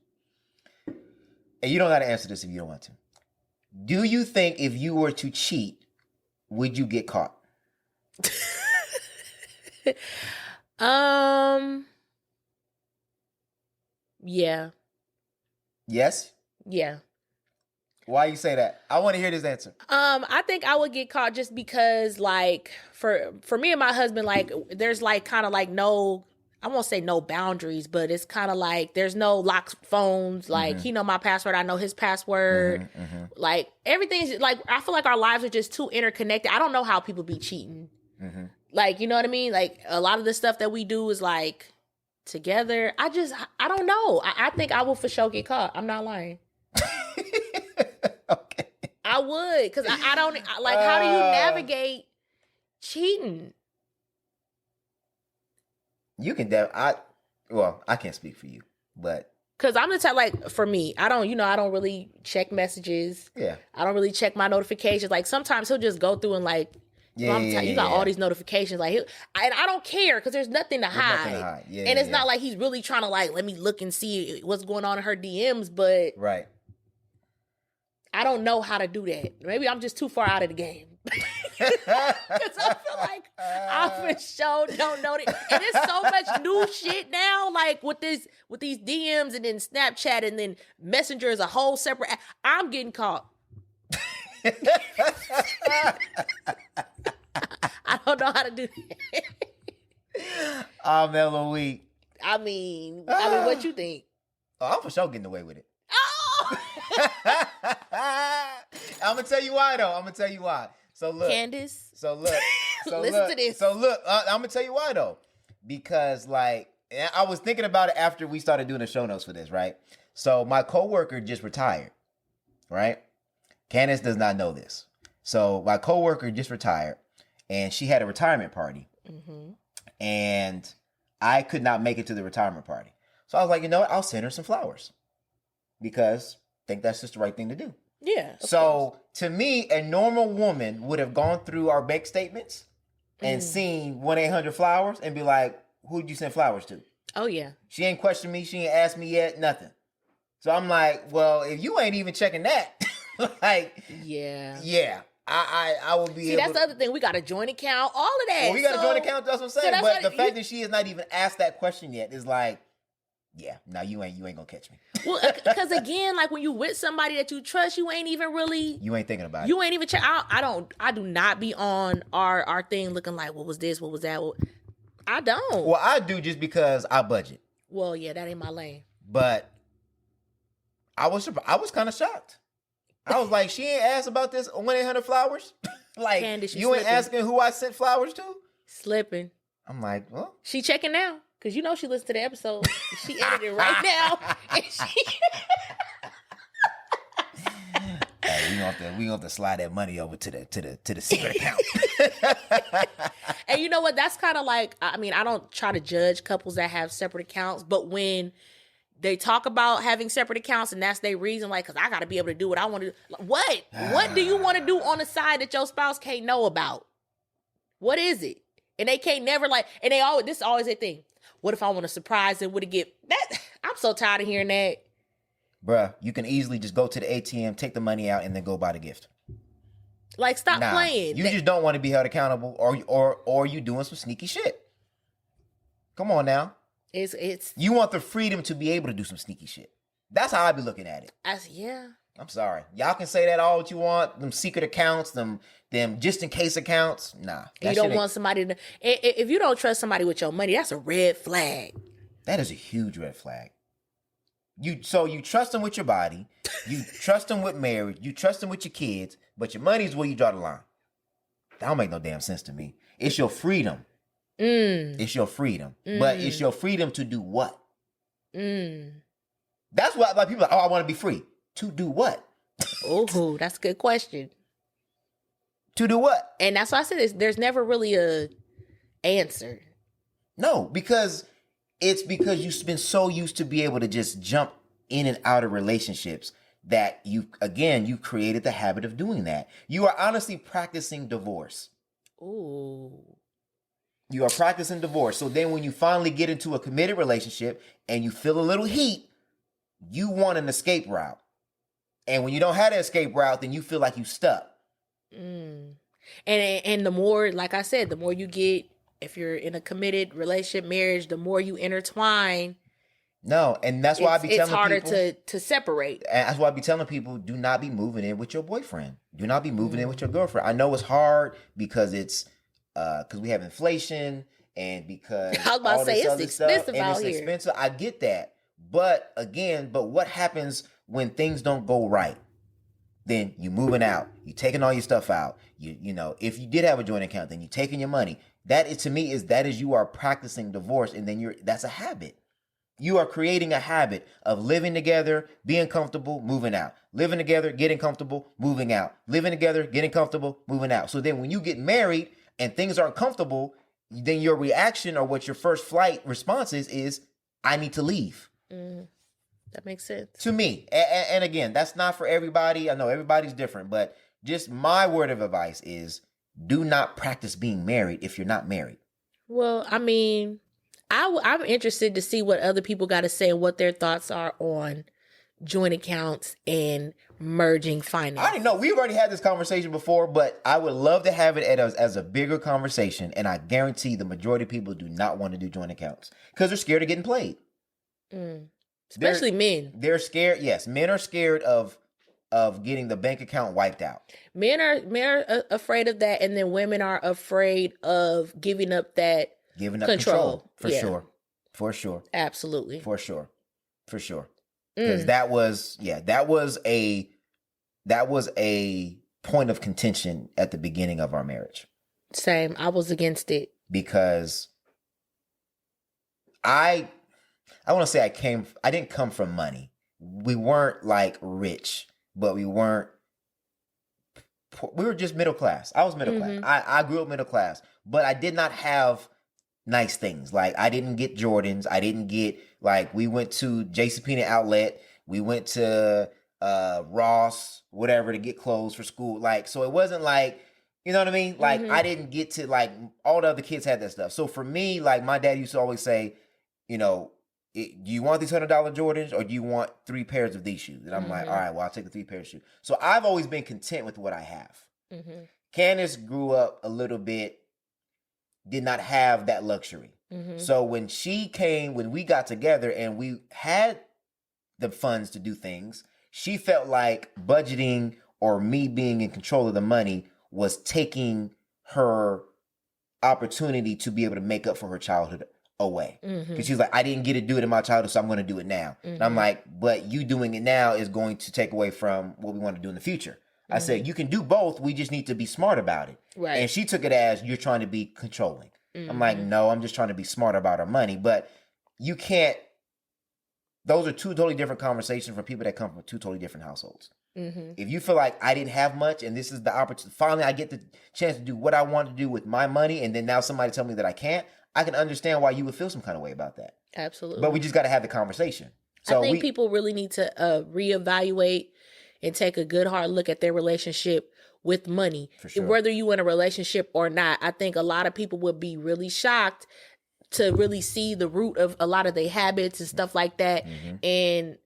and you don't got to answer this if you don't want to. Do you think if you were to cheat, would you get caught? Yeah. Yes? Yeah. Why you say that? I want to hear this answer. I think I would get caught just because, like, for me and my husband, like, there's like kind of like no, I won't say no boundaries, but it's kind of like there's no locked phones. Like he know my password, I know his password. Like everything's like, I feel like our lives are just too interconnected. I don't know how people be cheating. Like, you know what I mean? Like a lot of the stuff that we do is like together. I don't know. I think I will for sure get caught. I'm not lying. Okay. I would, because I don't like. How do you navigate cheating? You can I can't speak for you, but because I'm the type, like, for me, I don't really check messages. Yeah, I don't really check my notifications. Like sometimes he'll just go through and like, you got all these notifications. Like, and I don't care because there's nothing to hide. And it's not like he's really trying to like let me look and see what's going on in her DMs, but right. I don't know how to do that. Maybe I'm just too far out of the game. Because I feel like I for sure don't know that. And there's so much new shit now, like with these DMs and then Snapchat and then Messenger is a whole separate. I'm getting caught. I don't know how to do that. I'm Eloise. I mean, what you think? Oh, I'm for sure getting away with it. Oh! I'm gonna tell you why though. So look, Candace. So look. Listen to this. So look, I'm gonna tell you why though. Because like, I was thinking about it after we started doing the show notes for this, right? So my coworker just retired, right? Candace does not know this. So my coworker just retired, and she had a retirement party, and I could not make it to the retirement party. So I was like, you know what? I'll send her some flowers because I think that's just the right thing to do. Yeah. So to me, a normal woman would have gone through our bank statements and seen 1-800-Flowers and be like, who'd you send flowers to? Oh, yeah. She ain't questioned me. She ain't asked me yet. Nothing. So I'm like, well, if you ain't even checking that, like, yeah, I will be. See, that's the other thing. We got a joint account, all of that. Well, we got a joint account. That's what I'm saying. So but the fact that she has not even asked that question yet is like, yeah, no, you ain't gonna catch me. Well, because again, like when you with somebody that you trust, you ain't even really. You ain't thinking about it. You ain't even check. I do not be on our thing looking like, what was this? What was that? I don't. Well, I do just because I budget. Well, yeah, that ain't my lane. But I was kind of shocked. I was like, she ain't asked about this 1-800-Flowers? Like, Candace, you ain't slipping. asking who I sent flowers to? Slipping. I'm like, well. She checking now. Because you know she listened to the episode. She edited right now. And she... Hey, we gonna have to slide that money over to the secret account. And you know what? That's kind of like, I mean, I don't try to judge couples that have separate accounts, but when they talk about having separate accounts and that's their reason, like, because I got to be able to do what I want to do. What? What do you want to do on the side that your spouse can't know about? What is it? And they can't never like, and they always, this is always a thing. What if I want to surprise them? Would it get that? I'm so tired of hearing that. Bruh, you can easily just go to the ATM, take the money out, and then go buy the gift. Like, stop playing. You just don't want to be held accountable, or you doing some sneaky shit. Come on now. It's you want the freedom to be able to do some sneaky shit. That's how I be looking at it. Yeah. I'm sorry. Y'all can say that all what you want. Them secret accounts, them just in case accounts. Nah. You don't want somebody to. If you don't trust somebody with your money, that's a red flag. That is a huge red flag. You trust them with your body, you trust them with marriage, you trust them with your kids, but your money is where you draw the line. That don't make no damn sense to me. It's your freedom. It's your freedom. But it's your freedom to do what? That's what like people are like, oh, I want to be free. To do what? Oh, that's a good question. To do what? And that's why I said there's never really a answer. No, because you've been so used to be able to just jump in and out of relationships that you created the habit of doing that. You are honestly practicing divorce. Ooh. You are practicing divorce. So then when you finally get into a committed relationship and you feel a little heat, you want an escape route. And when you don't have that escape route, then you feel like you stuck. And the more, like I said, the more you get, if you're in a committed relationship, marriage, the more you intertwine. No, and that's why I be telling people. It's harder to separate. And that's why I be telling people, do not be moving in with your boyfriend. Do not be moving in with your girlfriend. I know it's hard because it's because we have inflation and because I was about to say it's expensive out here. It's expensive. I get that. But what happens when things don't go right? Then you moving out, you taking all your stuff out. You know, if you did have a joint account, then you taking your money. That is, to me, you are practicing divorce, and then that's a habit. You are creating a habit of living together, being comfortable, moving out. Living together, getting comfortable, moving out. Living together, getting comfortable, moving out. So then when you get married and things aren't comfortable, then your reaction or what your first flight response is I need to leave. That makes sense. To me. And again, that's not for everybody. I know everybody's different, but just my word of advice is do not practice being married if you're not married. Well, I mean, I'm interested to see what other people got to say and what their thoughts are on joint accounts and merging finances. I don't know. We've already had this conversation before, but I would love to have it as a bigger conversation. And I guarantee the majority of people do not want to do joint accounts because they're scared of getting played. Especially men. They're scared. Yes, men are scared of getting the bank account wiped out. Men are afraid of that, and then women are afraid of giving up control. For sure. Absolutely. For sure. Because that was a point of contention at the beginning of our marriage. Same. I was against it because I want to say I didn't come from money. We weren't like rich, but we were just middle class. I was middle class. I grew up middle class, but I did not have nice things. Like I didn't get Jordans. I didn't get we went to JCPenney outlet. We went to Ross, whatever, to get clothes for school. So it wasn't you know what I mean? I didn't get to all the other kids had that stuff. So for me, my dad used to always say, you know, do you want these $100 Jordans or do you want 3 pairs of these shoes? And I'm like, all right, well, I'll take the 3 pairs of shoes. So I've always been content with what I have. Candace grew up a little bit, did not have that luxury. So when we got together and we had the funds to do things, she felt like budgeting or me being in control of the money was taking her opportunity to be able to make up for her childhood away. Because she's like, I didn't get to do it in my childhood, so I'm going to do it now. And I'm like, but you doing it now is going to take away from what we want to do in the future. I said, you can do both. We just need to be smart about it. Right. And she took it as you're trying to be controlling. I'm like, no, I'm just trying to be smart about our money. But you can't. Those are two totally different conversations for people that come from two totally different households. If you feel like I didn't have much and this is the opportunity, finally I get the chance to do what I want to do with my money, and then now somebody tell me that I can't, I can understand why you would feel some kind of way about that. Absolutely. But we just got to have the conversation. So I think people really need to reevaluate and take a good hard look at their relationship with money. For sure. Whether you in a relationship or not, I think a lot of people would be really shocked to really see the root of a lot of their habits and stuff like that. And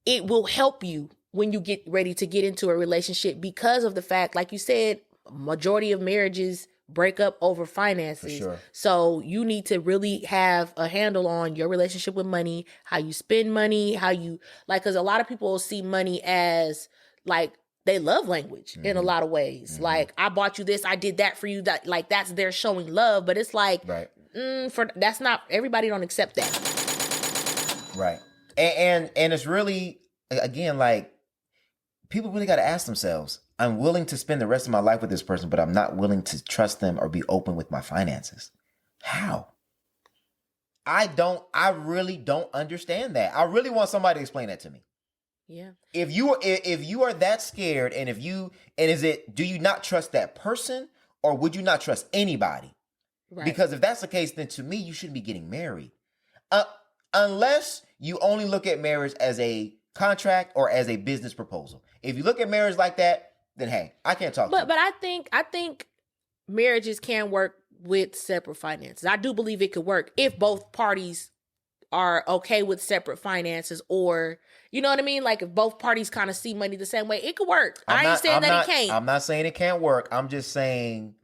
it will help you when you get ready to get into a relationship because of the fact, like you said, majority of marriages break up over finances. For sure. So you need to really have a handle on your relationship with money, how you spend money, how you like, because a lot of people see money as like they love language in a lot of ways. Like, I bought you this, I did that for you. That like that's their showing love, but it's like that's not everybody don't accept that. Right. And it's really, again, like, people really got to ask themselves, I'm willing to spend the rest of my life with this person, but I'm not willing to trust them or be open with my finances. How? I really don't understand that. I really want somebody to explain that to me. Yeah. If you are that scared, and do you not trust that person, or would you not trust anybody? Right. Because if that's the case, then to me, you shouldn't be getting married. Unless you only look at marriage as a contract or as a business proposal. If you look at marriage like that, then hey, I can't talk to you. But I think marriages can work with separate finances. I do believe it could work if both parties are okay with separate finances, or you know what I mean? Like if both parties kind of see money the same way, it could work. I ain't saying that it can't. I'm not saying it can't work. I'm just saying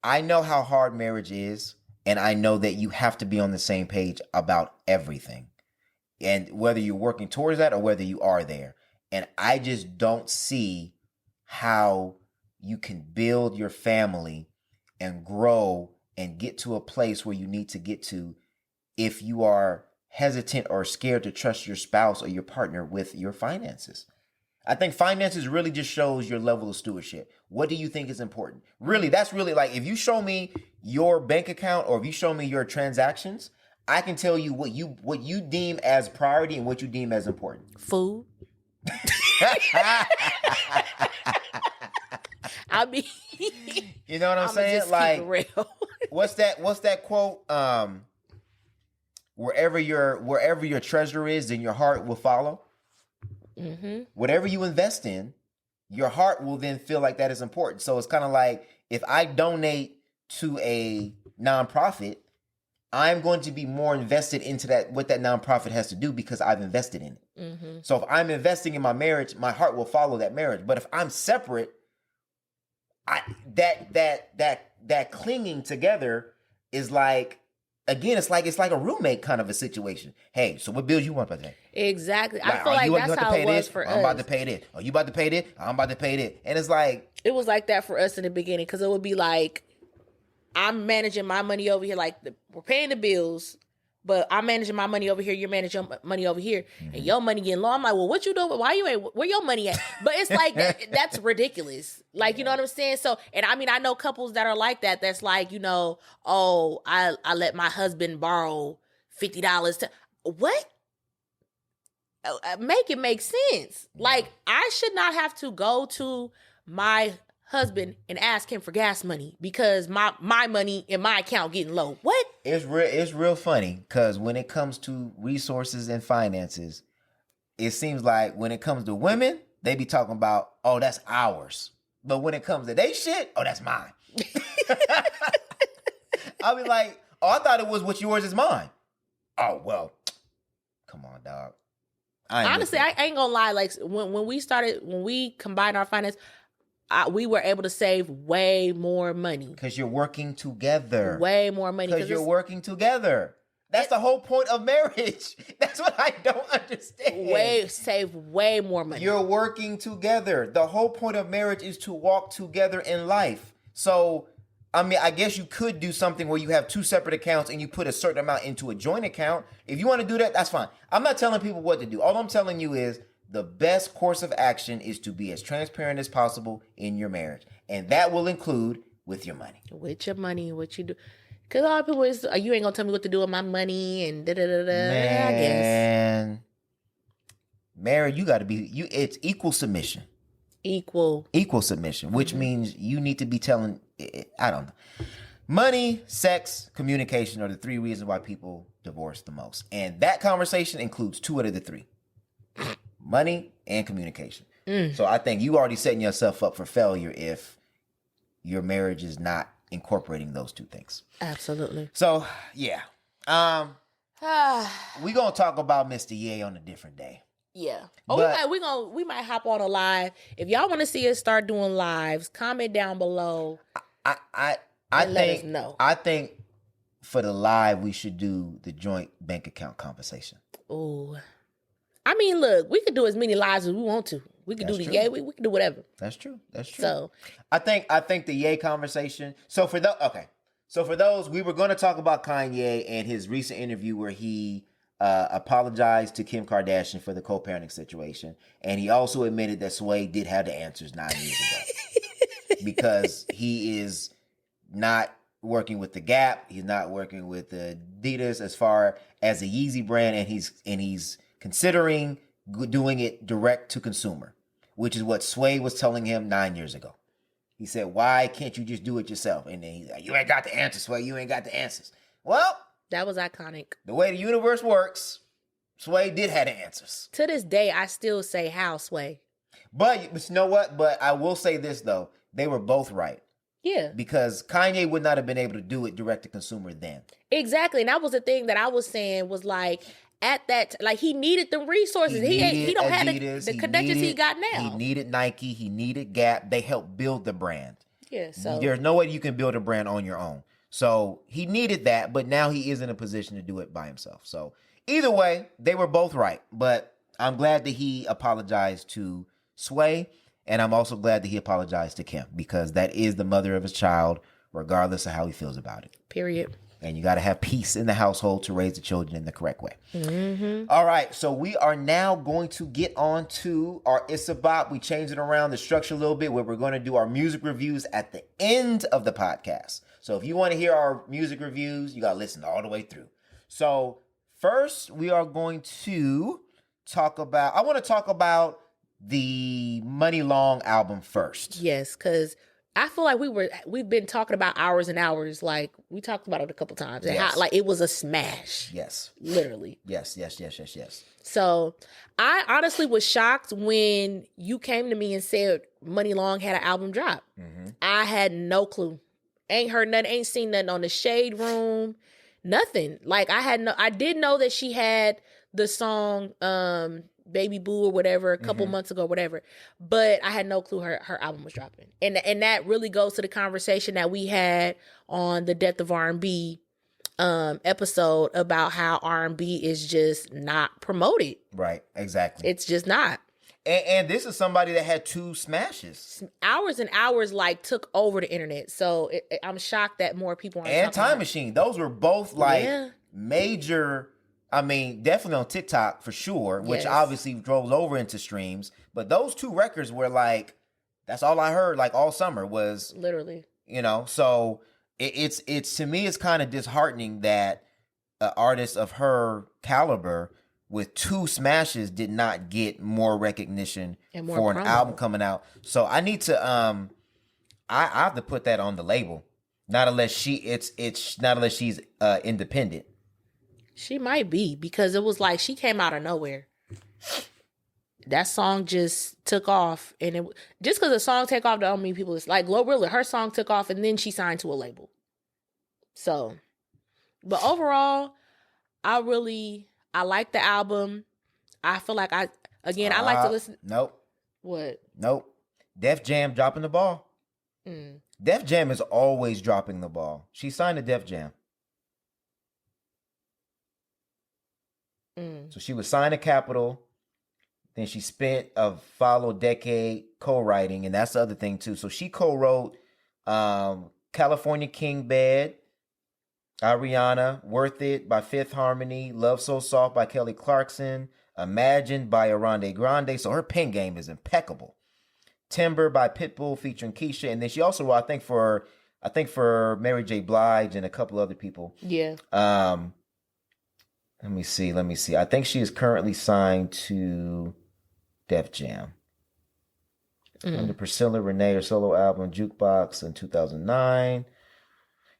I know how hard marriage is, and I know that you have to be on the same page about everything. And whether you're working towards that or whether you are there. And I just don't see how you can build your family and grow and get to a place where you need to get to if you are hesitant or scared to trust your spouse or your partner with your finances. I think finances really just shows your level of stewardship. What do you think is important? Really, that's really like, if you show me your bank account or if you show me your transactions, I can tell you what you deem as priority and what you deem as important. Food. I mean, you know what I'm saying? Just like, keep it real. what's that quote? Wherever your treasure is, then your heart will follow. Whatever you invest in, your heart will then feel like that is important. So it's kind of like, if I donate to a nonprofit, I'm going to be more invested into that, what that nonprofit has to do, because I've invested in it. So if I'm investing in my marriage, my heart will follow that marriage. But if I'm separate, that clinging together is like, again, it's like a roommate kind of a situation. Hey, so what bills you want to pay? Exactly. I feel like that's how it was for us. I'm about to pay this. Oh, you about to pay this? I'm about to pay this. And it's like, it was like that for us in the beginning, because it would be like, I'm managing my money over here, like we're paying the bills, but I'm managing my money over here, you're managing your money over here, and your money getting low. I'm like, well, what you doing? Why you ain't, where your money at? But it's like, that's ridiculous. Like, you know what I'm saying? So, and I mean, I know couples that are like that. That's like, you know, oh, I let my husband borrow $50 to, what? Make it make sense. Like, I should not have to go to my husband and ask him for gas money because my money in my account getting low. What? It's real funny, because when it comes to resources and finances, it seems like when it comes to women, they be talking about, oh, that's ours. But when it comes to they shit, oh, that's mine. I'll be like, oh, I thought it was what's yours is mine. Oh, well, come on, dog. Honestly, I ain't gonna lie. Like when we combined our finance, we were able to save way more money. Because you're working together. Way more money. Because you're working together. That's the whole point of marriage. That's what I don't understand. Save way more money. You're working together. The whole point of marriage is to walk together in life. So, I mean, I guess you could do something where you have two separate accounts and you put a certain amount into a joint account. If you want to do that, that's fine. I'm not telling people what to do. All I'm telling you is, the best course of action is to be as transparent as possible in your marriage. And that will include with your money. With your money, what you do. Because a lot of people is, you ain't going to tell me what to do with my money and da-da-da-da. I guess. Man, Mary, you got to be, it's equal submission. Equal submission, which means you need to be telling, I don't know. Money, sex, communication are the 3 reasons why people divorce the most. And that conversation includes 2 out of the 3. Money and communication. So I think you already setting yourself up for failure if your marriage is not incorporating those 2 things. Absolutely. So, yeah. We're going to talk about Mr. Ye on a different day. Yeah. Oh, we might hop on a live. If y'all want to see us start doing lives, comment down below. I let think us know. I think for the live we should do the joint bank account conversation. Ooh. I mean, look, we could do as many lives as we want to. We could do the yay. We could do whatever. That's true. So I think the yay conversation. So for those, we were going to talk about Kanye and his recent interview where he apologized to Kim Kardashian for the co-parenting situation, and he also admitted that Sway did have the answers 9 years ago because he is not working with the Gap, he's not working with the Adidas as far as the Yeezy brand, and he's considering doing it direct to consumer, which is what Sway was telling him 9 years ago. He said, "Why can't you just do it yourself?" And then he's like, "You ain't got the answers, Sway. You ain't got the answers." Well, that was iconic. The way the universe works, Sway did have the answers. To this day, I still say how Sway. But you know what? But I will say this, though. They were both right. Yeah. Because Kanye would not have been able to do it direct to consumer then. Exactly. And that was the thing that I was saying was like, at that, like he needed the resources. He don't have the connections he got now. He needed Nike. He needed Gap. They helped build the brand. Yeah. So there's no way you can build a brand on your own. So he needed that, but now he is in a position to do it by himself. So either way, they were both right. But I'm glad that he apologized to Sway, and I'm also glad that he apologized to Kim, because that is the mother of his child, regardless of how he feels about it. Period. And you got to have peace in the household to raise the children in the correct way. Mm-hmm. All right, so we are now going to get on to our It's a Bop. We changed it around the structure a little bit, where we're going to do our music reviews at the end of the podcast. So if you want to hear our music reviews, you got to listen all the way through. So first, we are going to I want to talk about the Muni Long album first. Yes, because I feel like we've been talking about hours and hours. Like we talked about it a couple times. And how, like, it was a smash. Yes. Literally. Yes. So I honestly was shocked when you came to me and said Muni Long had an album drop. Mm-hmm. I had no clue. Ain't heard nothing, ain't seen nothing on the Shade Room, nothing. Like I did know that she had the song Baby Boo or whatever a couple months ago, whatever. But I had no clue her album was dropping. And that really goes to the conversation that we had on the Death of R&B episode about how R&B is just not promoted. Right, exactly. It's just not. And this is somebody that had 2 smashes. Hours and hours, like, took over the internet. So I'm shocked that more people aren't. And Time Machine. Those were both, like, major, I mean, definitely on TikTok for sure, which obviously drove over into streams. But those 2 records were, like, that's all I heard, like, all summer was. Literally. You know, so it's to me, it's kind of disheartening that an artist of her caliber with 2 smashes did not get more recognition for an album coming out. So I need to I have to put that on the label. Not unless she's independent. She might be, because it was like she came out of nowhere. That song just took off, and just because a song take off don't mean people. It's like GloRilla, her song took off, and then she signed to a label. So, but overall, I like the album. I feel like I like to listen. Nope. What? Nope. Def Jam dropping the ball. Def Jam is always dropping the ball. She signed to Def Jam. So she was signed to Capitol. Then she spent a decade co-writing, and that's the other thing too. So she co-wrote California King Bed, Ariana, Worth It by Fifth Harmony, Love So Soft by Kelly Clarkson, Imagine by Ariana Grande. So her pen game is impeccable. Timber by Pitbull featuring Keisha. And then she also wrote, I think, for I think for Mary J. Blige and a couple other people. Yeah. Let me see. I think she is currently signed to Def Jam. Under Priscilla Renee, her solo album Jukebox in 2009.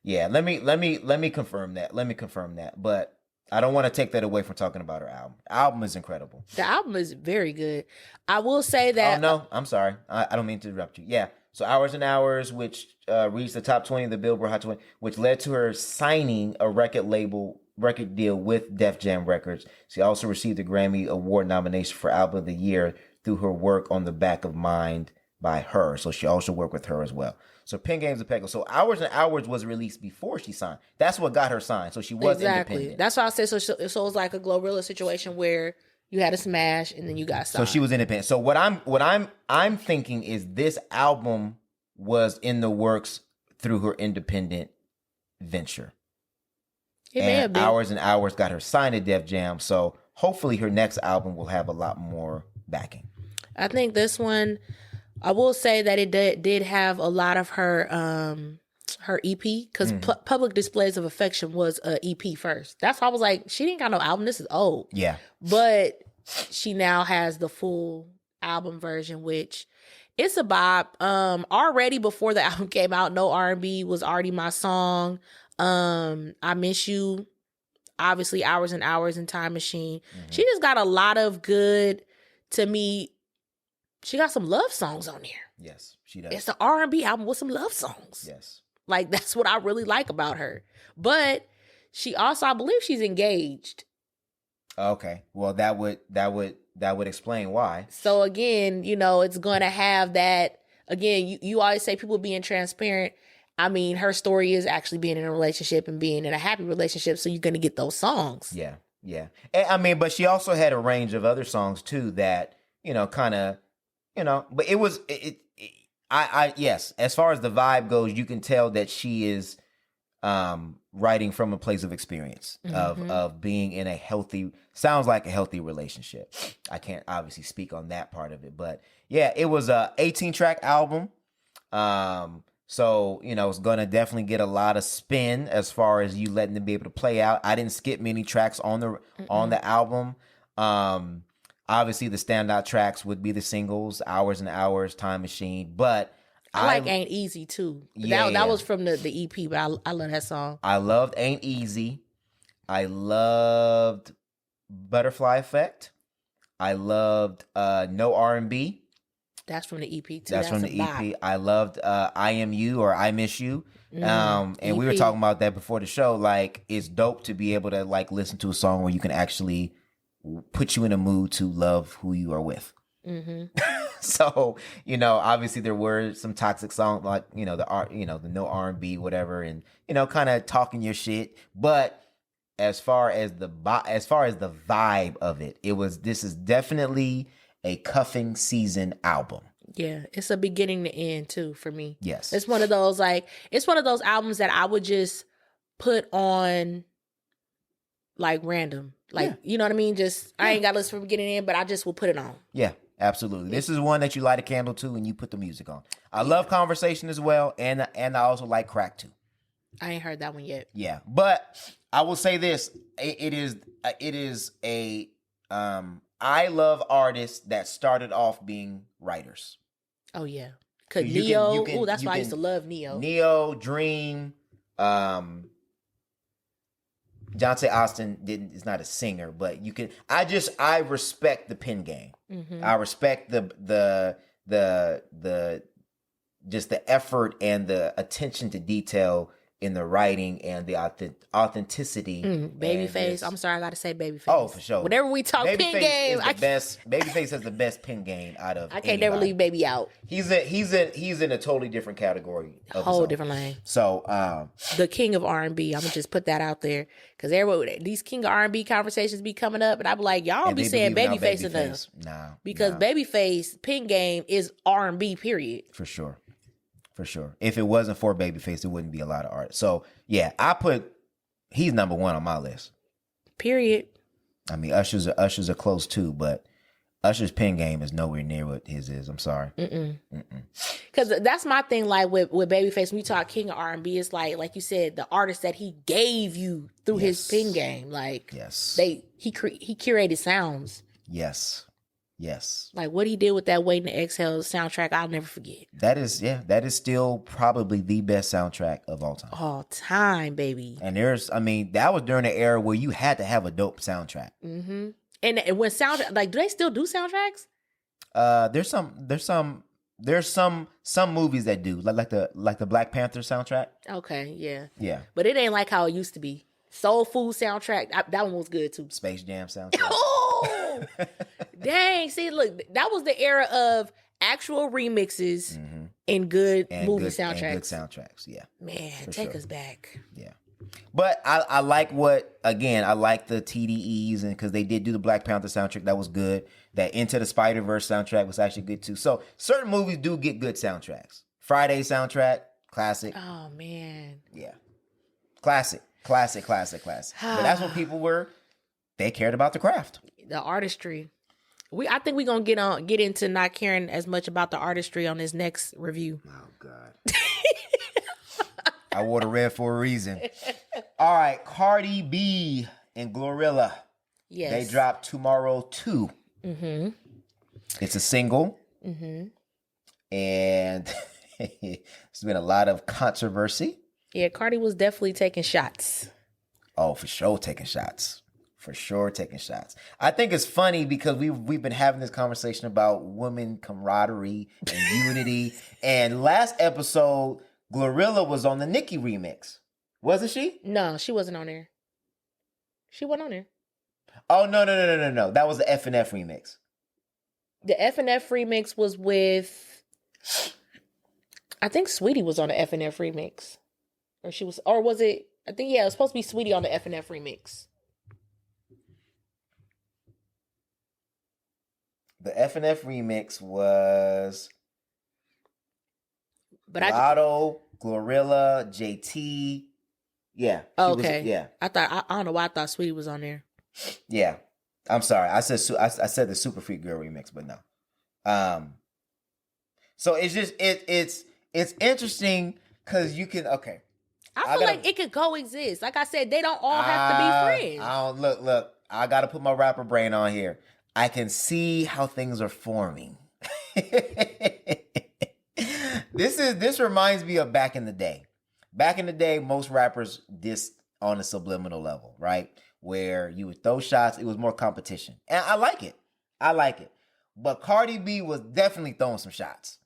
Yeah, let me confirm that. But I don't want to take that away from talking about her album. The album is incredible. The album is very good. I will say that. Oh no, I'm sorry. I don't mean to interrupt you. Yeah. So Hours and Hours, which reached the top 20 of the Billboard Hot 20, which led to her signing a record deal with Def Jam Records. She also received a Grammy Award nomination for Album of the Year through her work on The Back of Mind by Her. So she also worked with her as well. So Pen Game's a Peggle. So Hours and Hours was released before she signed. That's what got her signed. So she was independent. That's why I said so it was like a GloRilla situation where you had a smash and then you got signed. So she was independent. So what I'm thinking is this album was in the works through her independent venture. It may have been. Hours and Hours got her signed to Def Jam. So hopefully her next album will have a lot more backing. I think this one, I will say that it did have a lot of her EP, because Public Displays of Affection was a EP first. That's why I was like, she didn't got no album. This is old. Yeah. But she now has the full album version, which it's a bop. Already before the album came out, No R&B was already my song. I Miss You, obviously Hours and Hours and Time Machine. She just got a lot of good, to me, she got some love songs on there. Yes, she does. It's an R&B album with some love songs. Yes. Like, that's what I really like about her. But she also, I believe she's engaged. Okay. Well, that would explain why. So again, it's going to have that. Again, you always say people being transparent. I mean, her story is actually being in a relationship and being in a happy relationship. So you're going to get those songs. Yeah. Yeah. And, I mean, but she also had a range of other songs too that, kind of, but it was, yes, as far as the vibe goes, you can tell that she is writing from a place of experience of being in a healthy, sounds like a healthy relationship. I can't obviously speak on that part of it, but yeah, it was a 18-track album. So, it's going to definitely get a lot of spin as far as you letting them be able to play out. I didn't skip many tracks on the album. Obviously the standout tracks would be the singles, Hours and Hours, Time Machine, but I like Ain't Easy too. That was from the EP, but I love that song. I loved Ain't Easy. I loved Butterfly Effect. I loved No R&B. That's from the EP too. That's from the EP. I loved I Am You or I Miss You. And EP. we were talking about that before the show. Like, it's dope to be able to like listen to a song where you can actually put you in a mood to love who you are with. So, obviously there were some toxic songs like, the no R&B, whatever, and, kind of talking your shit. But as far as the vibe of it, this is definitely a cuffing season album. Yeah, it's a beginning to end too for me. Yes. It's one of those albums that I would just put on like random. Like, you know what I mean? Just, I ain't got to listen from beginning to end, but I just will put it on. Yeah, absolutely. This is one that you light a candle to and you put the music on. I love Conversation as well, and I also like Crack too. I ain't heard that one yet. Yeah, but I will say this: it is a I love artists that started off being writers. Oh yeah, cause Neo. Oh, that's why I used to love Neo. Neo, Dream, Johntá Austin is not a singer, but you can. I respect the pen game. I respect the just the effort and the attention to detail in the writing and the authenticity. Babyface. I'm sorry, I gotta say Babyface. Oh, for sure. Whenever we talk pen game, Babyface has the best pen game out of. I can't never leave Baby out. He's in a totally different category. Whole different lane. So the king of R&B. I'm gonna just put that out there because these king of R&B conversations be coming up, and I be like, y'all don't be saying Babyface enough. Nah, because Babyface pen game is R&B. Period. For sure. For sure. If it wasn't for Babyface, there wouldn't be a lot of art. So, yeah, he's number one on my list. Period. I mean, Usher's are close too, but Usher's pen game is nowhere near what his is. I'm sorry. Because that's my thing. Like with Babyface, when you talk king of R&B, it's like you said, the artist that he gave you through his pen game. Like he curated sounds. Yes. Like what he did with that Waiting to Exhale soundtrack, I'll never forget. That is still probably the best soundtrack of all time. All time, baby. And that was during the era where you had to have a dope soundtrack. Mm-hmm. And when soundtrack, like, do they still do soundtracks? There's some movies that do like the Black Panther soundtrack. Okay, yeah. Yeah. But it ain't like how it used to be. Soul Food soundtrack, that one was good too. Space Jam soundtrack. Oh, dang! See, look, that was the era of actual remixes and good movie soundtracks. And good soundtracks, yeah. Man, take us back. Yeah. But I like I like the TDEs, and because they did do the Black Panther soundtrack, that was good. That Into the Spider-Verse soundtrack was actually good too. So certain movies do get good soundtracks. Friday soundtrack, classic. Oh man. Yeah. Classic. But that's what people were. They cared about the craft. The artistry. I think we're gonna get into not caring as much about the artistry on this next review. Oh God. I wore the red for a reason. All right, Cardi B and GloRilla. Yes. They dropped Tomorrow 2. Mm-hmm. It's a single. Mm-hmm. And there's been a lot of controversy. Yeah, Cardi was definitely taking shots. Oh, for sure taking shots. I think it's funny because we've been having this conversation about women camaraderie and unity. And last episode, GloRilla was on the Nicki remix. Wasn't she? No, she wasn't on there. She wasn't on there. Oh, no. That was the F&F remix. The F&F remix was with, I think Sweetie was on the F&F remix. Or was it, I think, yeah, it was supposed to be Sweetie on the F&F remix. The F&F remix was Lotto, GloRilla, JT. Yeah. Okay. I don't know why I thought Sweetie was on there. Yeah. I'm sorry. I said the Super Freak Girl remix, but no. So it's just it's interesting because you can I feel like it could coexist. Like I said, they don't all have to be friends. Look. I got to put my rapper brain on here. I can see how things are forming. This reminds me of back in the day. Back in the day, most rappers dissed on a subliminal level, right? Where you would throw shots. It was more competition. And I like it. But Cardi B was definitely throwing some shots.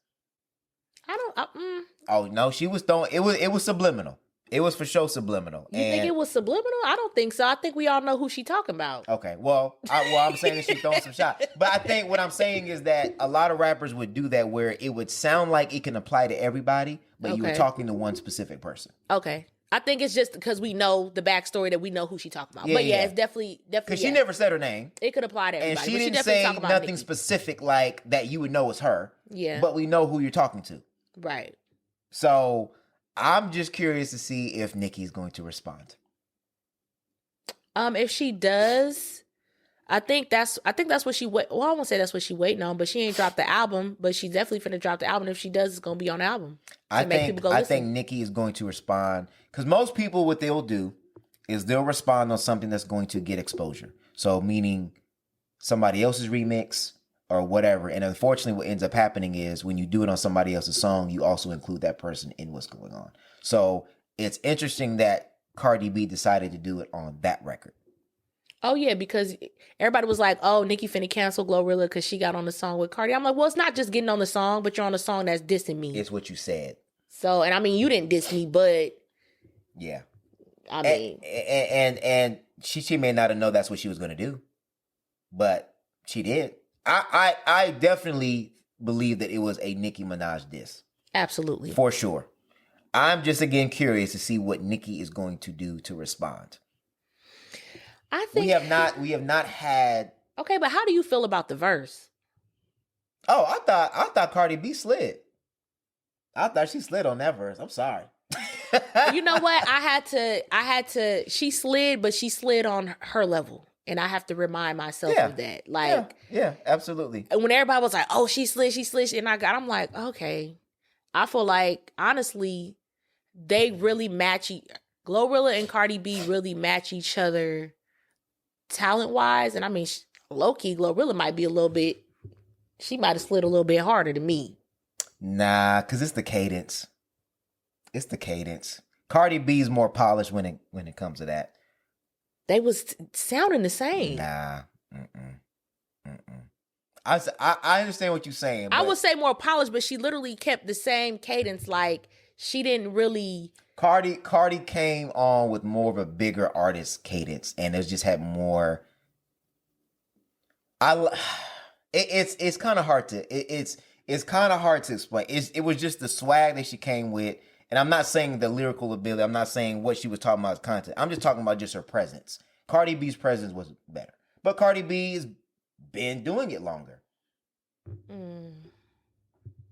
Oh, no, she was throwing. It was subliminal. It was for sure subliminal. You think it was subliminal? I don't think so. I think we all know who she talking about. Okay, well, I'm saying that she's throwing some shots. But I think what I'm saying is that a lot of rappers would do that where it would sound like it can apply to everybody, but you were talking to one specific person. Okay. I think it's just because we know the backstory that we know who she talking about. But it's definitely. Because she never said her name. It could apply to everybody. And she didn't say nothing specific like that you would know it's her. Yeah. But we know who you're talking to. Right. So I'm just curious to see if Nicki's going to respond. If she does, I think that's what she wait. Well, I won't say that's what she waiting on, but she ain't dropped the album. But she's definitely finna drop the album. If she does, it's gonna be on the album. I think Nicki is going to respond because most people, what they'll do is they'll respond on something that's going to get exposure. So meaning somebody else's remix or whatever. And unfortunately, what ends up happening is when you do it on somebody else's song, you also include that person in what's going on. So it's interesting that Cardi B decided to do it on that record. Oh, yeah, because everybody was like, oh, Nicki finna cancel GloRilla because she got on the song with Cardi. I'm like, well, it's not just getting on the song, but you're on a song that's dissing me. It's what you said. So, and I mean, you didn't diss me, but... Yeah. I mean... And she may not have known that's what she was going to do, but she did. I definitely believe that it was a Nicki Minaj diss. Absolutely. For sure. I'm just, again, curious to see what Nicki is going to do to respond. I think... We have not had... Okay, but how do you feel about the verse? Oh, I thought Cardi B slid. I thought she slid on that verse. I'm sorry. You know what? I had to... She slid, but she slid on her level. And I have to remind myself Yeah. of that. Like, yeah, absolutely. when everybody was like, oh, she's slick. And I'm like, okay. I feel like, honestly, they really match. GloRilla and Cardi B really match each other talent-wise. And I mean, low-key, GloRilla might be a little bit, she might have slid a little bit harder than me. Nah, because it's the cadence. It's the cadence. Cardi B's more polished when it comes to that. They was sounding the same. Nah. I understand what you're saying. I would say more polished, but she literally kept the same cadence. Like, she didn't really... Cardi came on with more of a bigger artist cadence, and it just had more... It's kind of hard to... It's kind of hard to explain. It was just the swag that she came with. And I'm not saying the lyrical ability. I'm not saying what she was talking about as content. I'm just talking about just her presence. Cardi B's presence was better. But Cardi B has been doing it longer.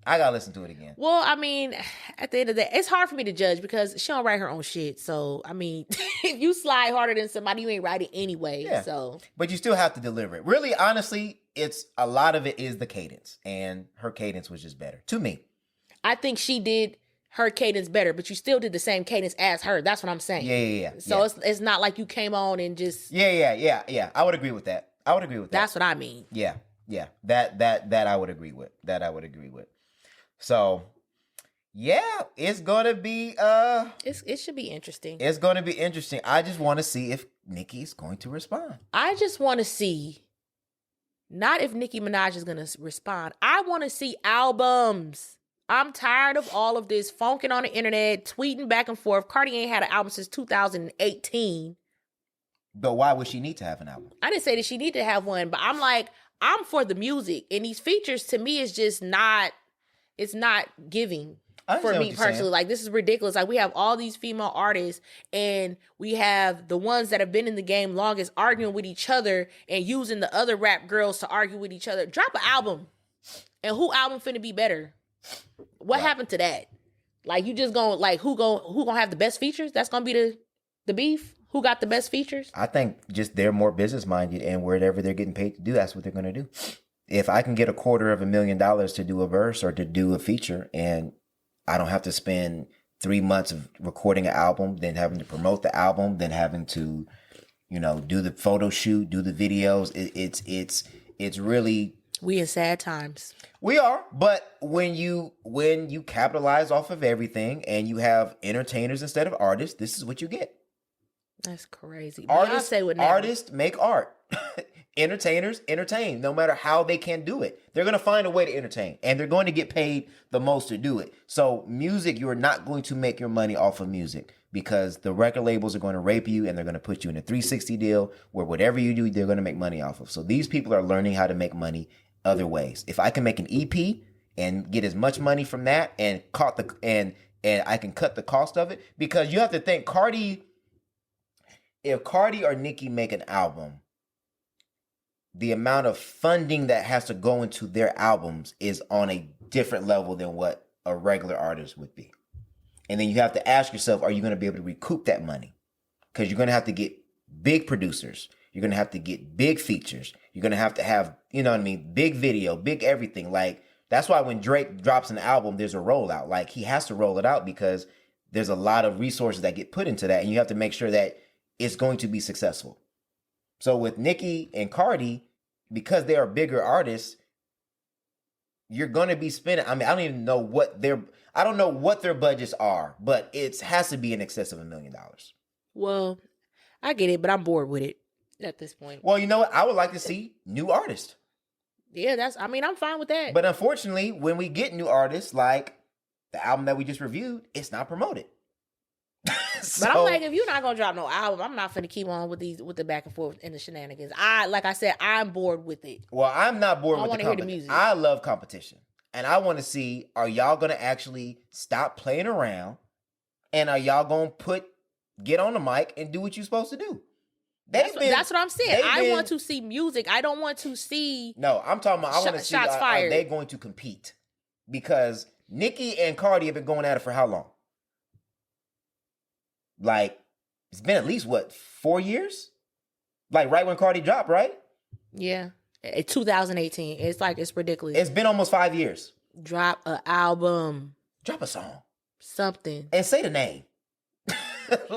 I gotta listen to it again. Well, I mean, at the end of the day, it's hard for me to judge because she don't write her own shit. So, I mean, if you slide harder than somebody, you ain't writing anyway. Yeah. So, but you still have to deliver it. Really, honestly, it's a lot of it is the cadence. And her cadence was just better. To me. I think she did her cadence better, but you still did the same cadence as her. That's what I'm saying. Yeah. So it's not like you came on and just... Yeah. I would agree with that. That's what I mean. Yeah. That I would agree with. So, yeah, it's gonna be it should be interesting. It's gonna be interesting. I just want to see if Nicki is going to respond. I just want to see, not if Nicki Minaj is gonna respond. I want to see albums. I'm tired of all of this funking on the internet, tweeting back and forth. Cardi ain't had an album since 2018. But why would she need to have an album? I didn't say that she need to have one, but I'm like, I'm for the music. And these features to me is just not, it's not giving for me personally. Saying. Like, this is ridiculous. Like, we have all these female artists and we have the ones that have been in the game longest arguing with each other and using the other rap girls to argue with each other. Drop an album. And who album finna be better? What happened to that? Like, you just gonna, like, who gonna have the best features? That's gonna be the beef? Who got the best features? I think just they're more business minded, and whatever they're getting paid to do, that's what they're gonna do. If I can get $250,000 to do a verse or to do a feature, and I don't have to spend 3 months of recording an album, then having to promote the album, then having to, do the photo shoot, do the videos, it's really... We in sad times. We are, but when you capitalize off of everything and you have entertainers instead of artists, this is what you get. That's crazy. Artists make art. Entertainers entertain, no matter how they can do it. They're going to find a way to entertain, and they're going to get paid the most to do it. So music, you are not going to make your money off of music because the record labels are going to rape you, and they're going to put you in a 360 deal where whatever you do, they're going to make money off of. So these people are learning how to make money other ways. If I can make an EP and get as much money from that and I can cut the cost of it, because you have to think if Cardi or Nicki make an album, the amount of funding that has to go into their albums is on a different level than what a regular artist would be. And then you have to ask yourself, are you going to be able to recoup that money? Because you're going to have to get big producers. You're going to have to get big features. You're going to have, big video, big everything. Like, that's why when Drake drops an album, there's a rollout. Like, he has to roll it out because there's a lot of resources that get put into that. And you have to make sure that it's going to be successful. So with Nicki and Cardi, because they are bigger artists, you're going to be spending, I don't even know what I don't know what their budgets are, but it has to be in excess of $1 million. Well, I get it, but I'm bored with it at this point. Well, you know what? I would like to see new artists. Yeah, I'm fine with that. But unfortunately, when we get new artists, like the album that we just reviewed, it's not promoted. But I'm like, if you're not gonna drop no album, I'm not finna keep on with the back and forth and the shenanigans. Like I said, I'm bored with it. Well, I'm not bored with the competition. I want to hear the music. I love competition. And I want to see, are y'all gonna actually stop playing around? And are y'all gonna get on the mic and do what you're supposed to do? That's what I'm saying. I want to see music. I don't want to see... No, I'm talking about, I want to see, are they going to compete? Because Nicki and Cardi have been going at it for how long? Like, it's been at least, 4 years? Like right when Cardi dropped, right? Yeah. 2018. It's ridiculous. It's been almost 5 years. Drop an album. Drop a song. Something. And say the name. Come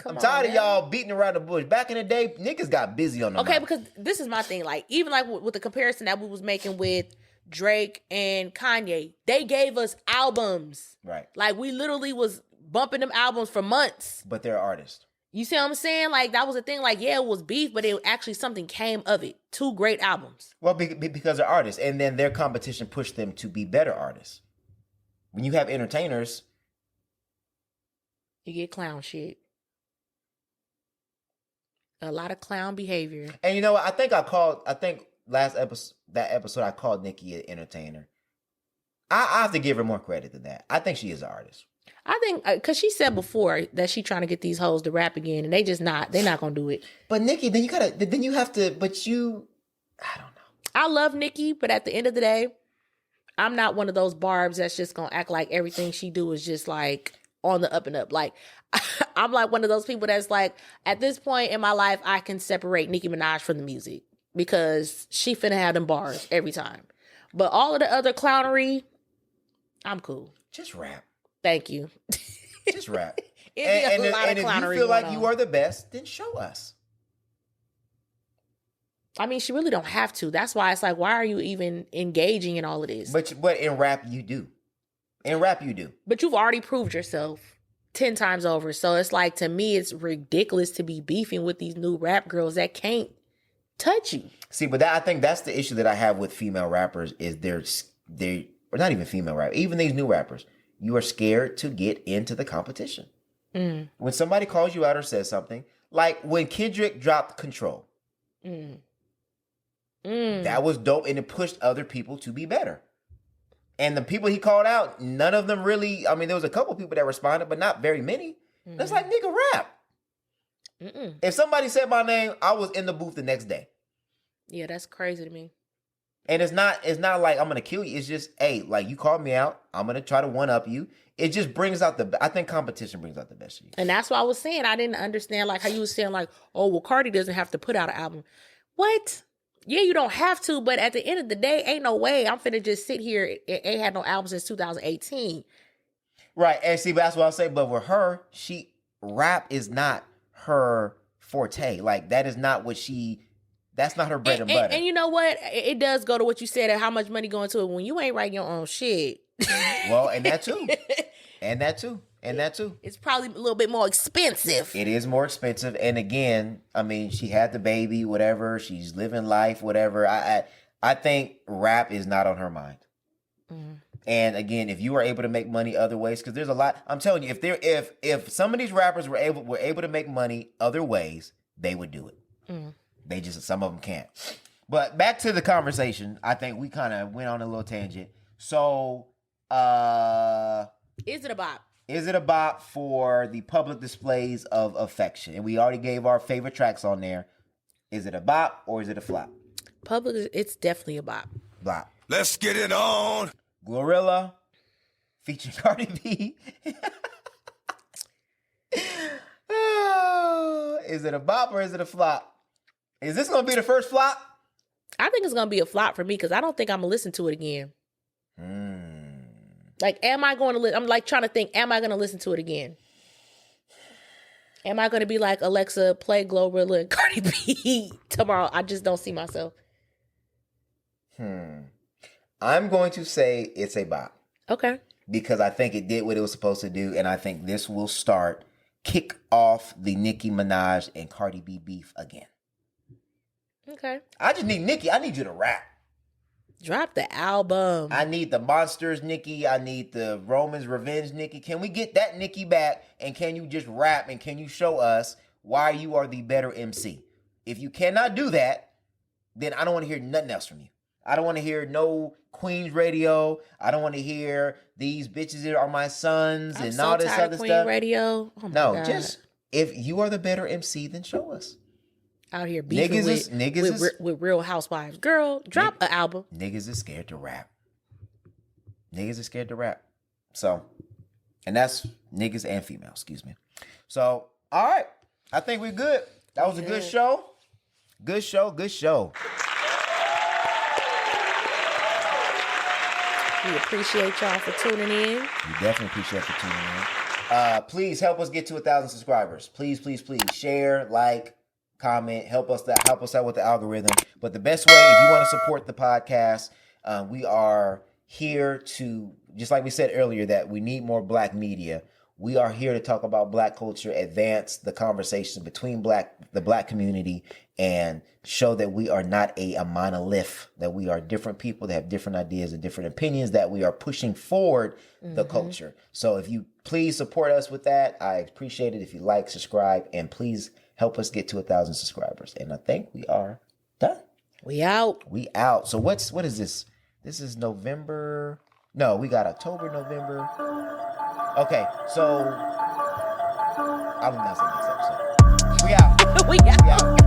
I'm tired on, of y'all beating around the bush. Back in the day, niggas got busy on the Okay, mouth. because this is my thing. Like, even like with the comparison that we was making with Drake and Kanye, they gave us albums. Right. Like, we literally was bumping them albums for months. But they're artists. You see what I'm saying? Like, that was the thing. Like, yeah, it was beef, but it actually something came of it. 2 great albums. Well, because they're artists. And then their competition pushed them to be better artists. When you have entertainers... You get clown shit. A lot of clown behavior. And you know what? I think last episode I called Nicki an entertainer. I have to give her more credit than that. I think she is an artist. I think, because she said before that she trying to get these hoes to rap again, and they're not going to do it. But Nicki, I don't know. I love Nicki, but at the end of the day, I'm not one of those barbs that's just going to act like everything she do is just like on the up and up. Like, I'm like one of those people that's like, at this point in my life, I can separate Nicki Minaj from the music because she finna have them bars every time. But all of the other clownery, I'm cool. Just rap. Thank you. Just rap. It'd be a lot of if you clownery feel like going you on. are the best, then show us. I mean, she really don't have to. That's why it's like, why are you even engaging in all of this? But in rap, you do. In rap, you do. But you've already proved yourself 10 times over. So it's like, to me, it's ridiculous to be beefing with these new rap girls that can't touch you. See, but I think that's the issue that I have with female rappers is they're or not even female rap, even these new rappers. You are scared to get into the competition. Mm. When somebody calls you out or says something, like when Kendrick dropped Control, that was dope, and it pushed other people to be better. And the people he called out, none of them really, I mean, there was a couple people that responded, but not very many. That's like, nigga, rap. If somebody said my name, I was in the booth the next day. Yeah, that's crazy to me. And it's not like I'm going to kill you. It's just, hey, like you called me out. I'm going to try to one-up you. It just brings out I think competition brings out the best of you. And that's why I was saying, I didn't understand like how you was saying like, oh, well, Cardi doesn't have to put out an album. What? Yeah, you don't have to, but at the end of the day, ain't no way I'm finna just sit here and ain't had no album since 2018. Right, and see, but that's what I say. But with her, rap is not her forte. Like that is not what that's not her bread and butter. And you know what? It does go to what you said of how much money going to it when you ain't writing your own shit. Well, and that too. And that too. It's probably a little bit more expensive. It is more expensive. And again, I mean, she had the baby, whatever. She's living life, whatever. I think rap is not on her mind. And again, if you are able to make money other ways, because there's a lot. I'm telling you, if some of these rappers were able to make money other ways, they would do it. They just, some of them can't. But back to the conversation. I think we kind of went on a little tangent. So, is it a bop? Is it a bop for the public displays of affection? And we already gave our favorite tracks on there. Is it a bop or is it a flop? Public, it's definitely a bop. Bop. Let's get it on. GloRilla featuring Cardi B. Is it a bop or is it a flop? Is this going to be the first flop? I think it's going to be a flop for me because I don't think I'm going to listen to it again. Like, am I going to I'm like trying to think, am I going to listen to it again? Am I going to be like, Alexa, play GloRilla and Cardi B tomorrow? I just don't see myself. I'm going to say it's a bop. Okay. Because I think it did what it was supposed to do, and I think this will kick off the Nicki Minaj and Cardi B beef again. Okay. I just need Nicki. I need you to rap. Drop the album. I need the Monsters Nicki. I need the Romans Revenge Nicki. Can we get that Nicki back? And can you just rap? And can you show us why you are the better MC? If you cannot do that, then I don't want to hear nothing else from you. I don't want to hear no Queen's Radio. I don't want to hear these bitches are my sons and all this other Queen stuff. Radio. Oh my God. Just if you are the better MC, then show us. Out here beefing with Real Housewives. Girl, drop an album. Niggas is scared to rap. So, and that's niggas and females, excuse me. So, all right. I think we're good. That was a good show. Good show. Good show. We appreciate y'all for tuning in. We definitely appreciate you tuning in. Please help us get to 1,000 subscribers. Please, please, please share, like, comment, help us out with the algorithm. But the best way, if you want to support the podcast, we are here to, just like we said earlier, that we need more Black media. We are here to talk about Black culture, advance the conversation between the Black community, and show that we are not a monolith, that we are different people that have different ideas and different opinions, that we are pushing forward the culture. So if you please support us with that, I appreciate it. If you like, subscribe, and please help us get to 1,000 subscribers. And I think we are done. We out. We out. So what is this? This is November. No, we got October, November. Okay, so I'm not saying next episode. We out. We out. We out.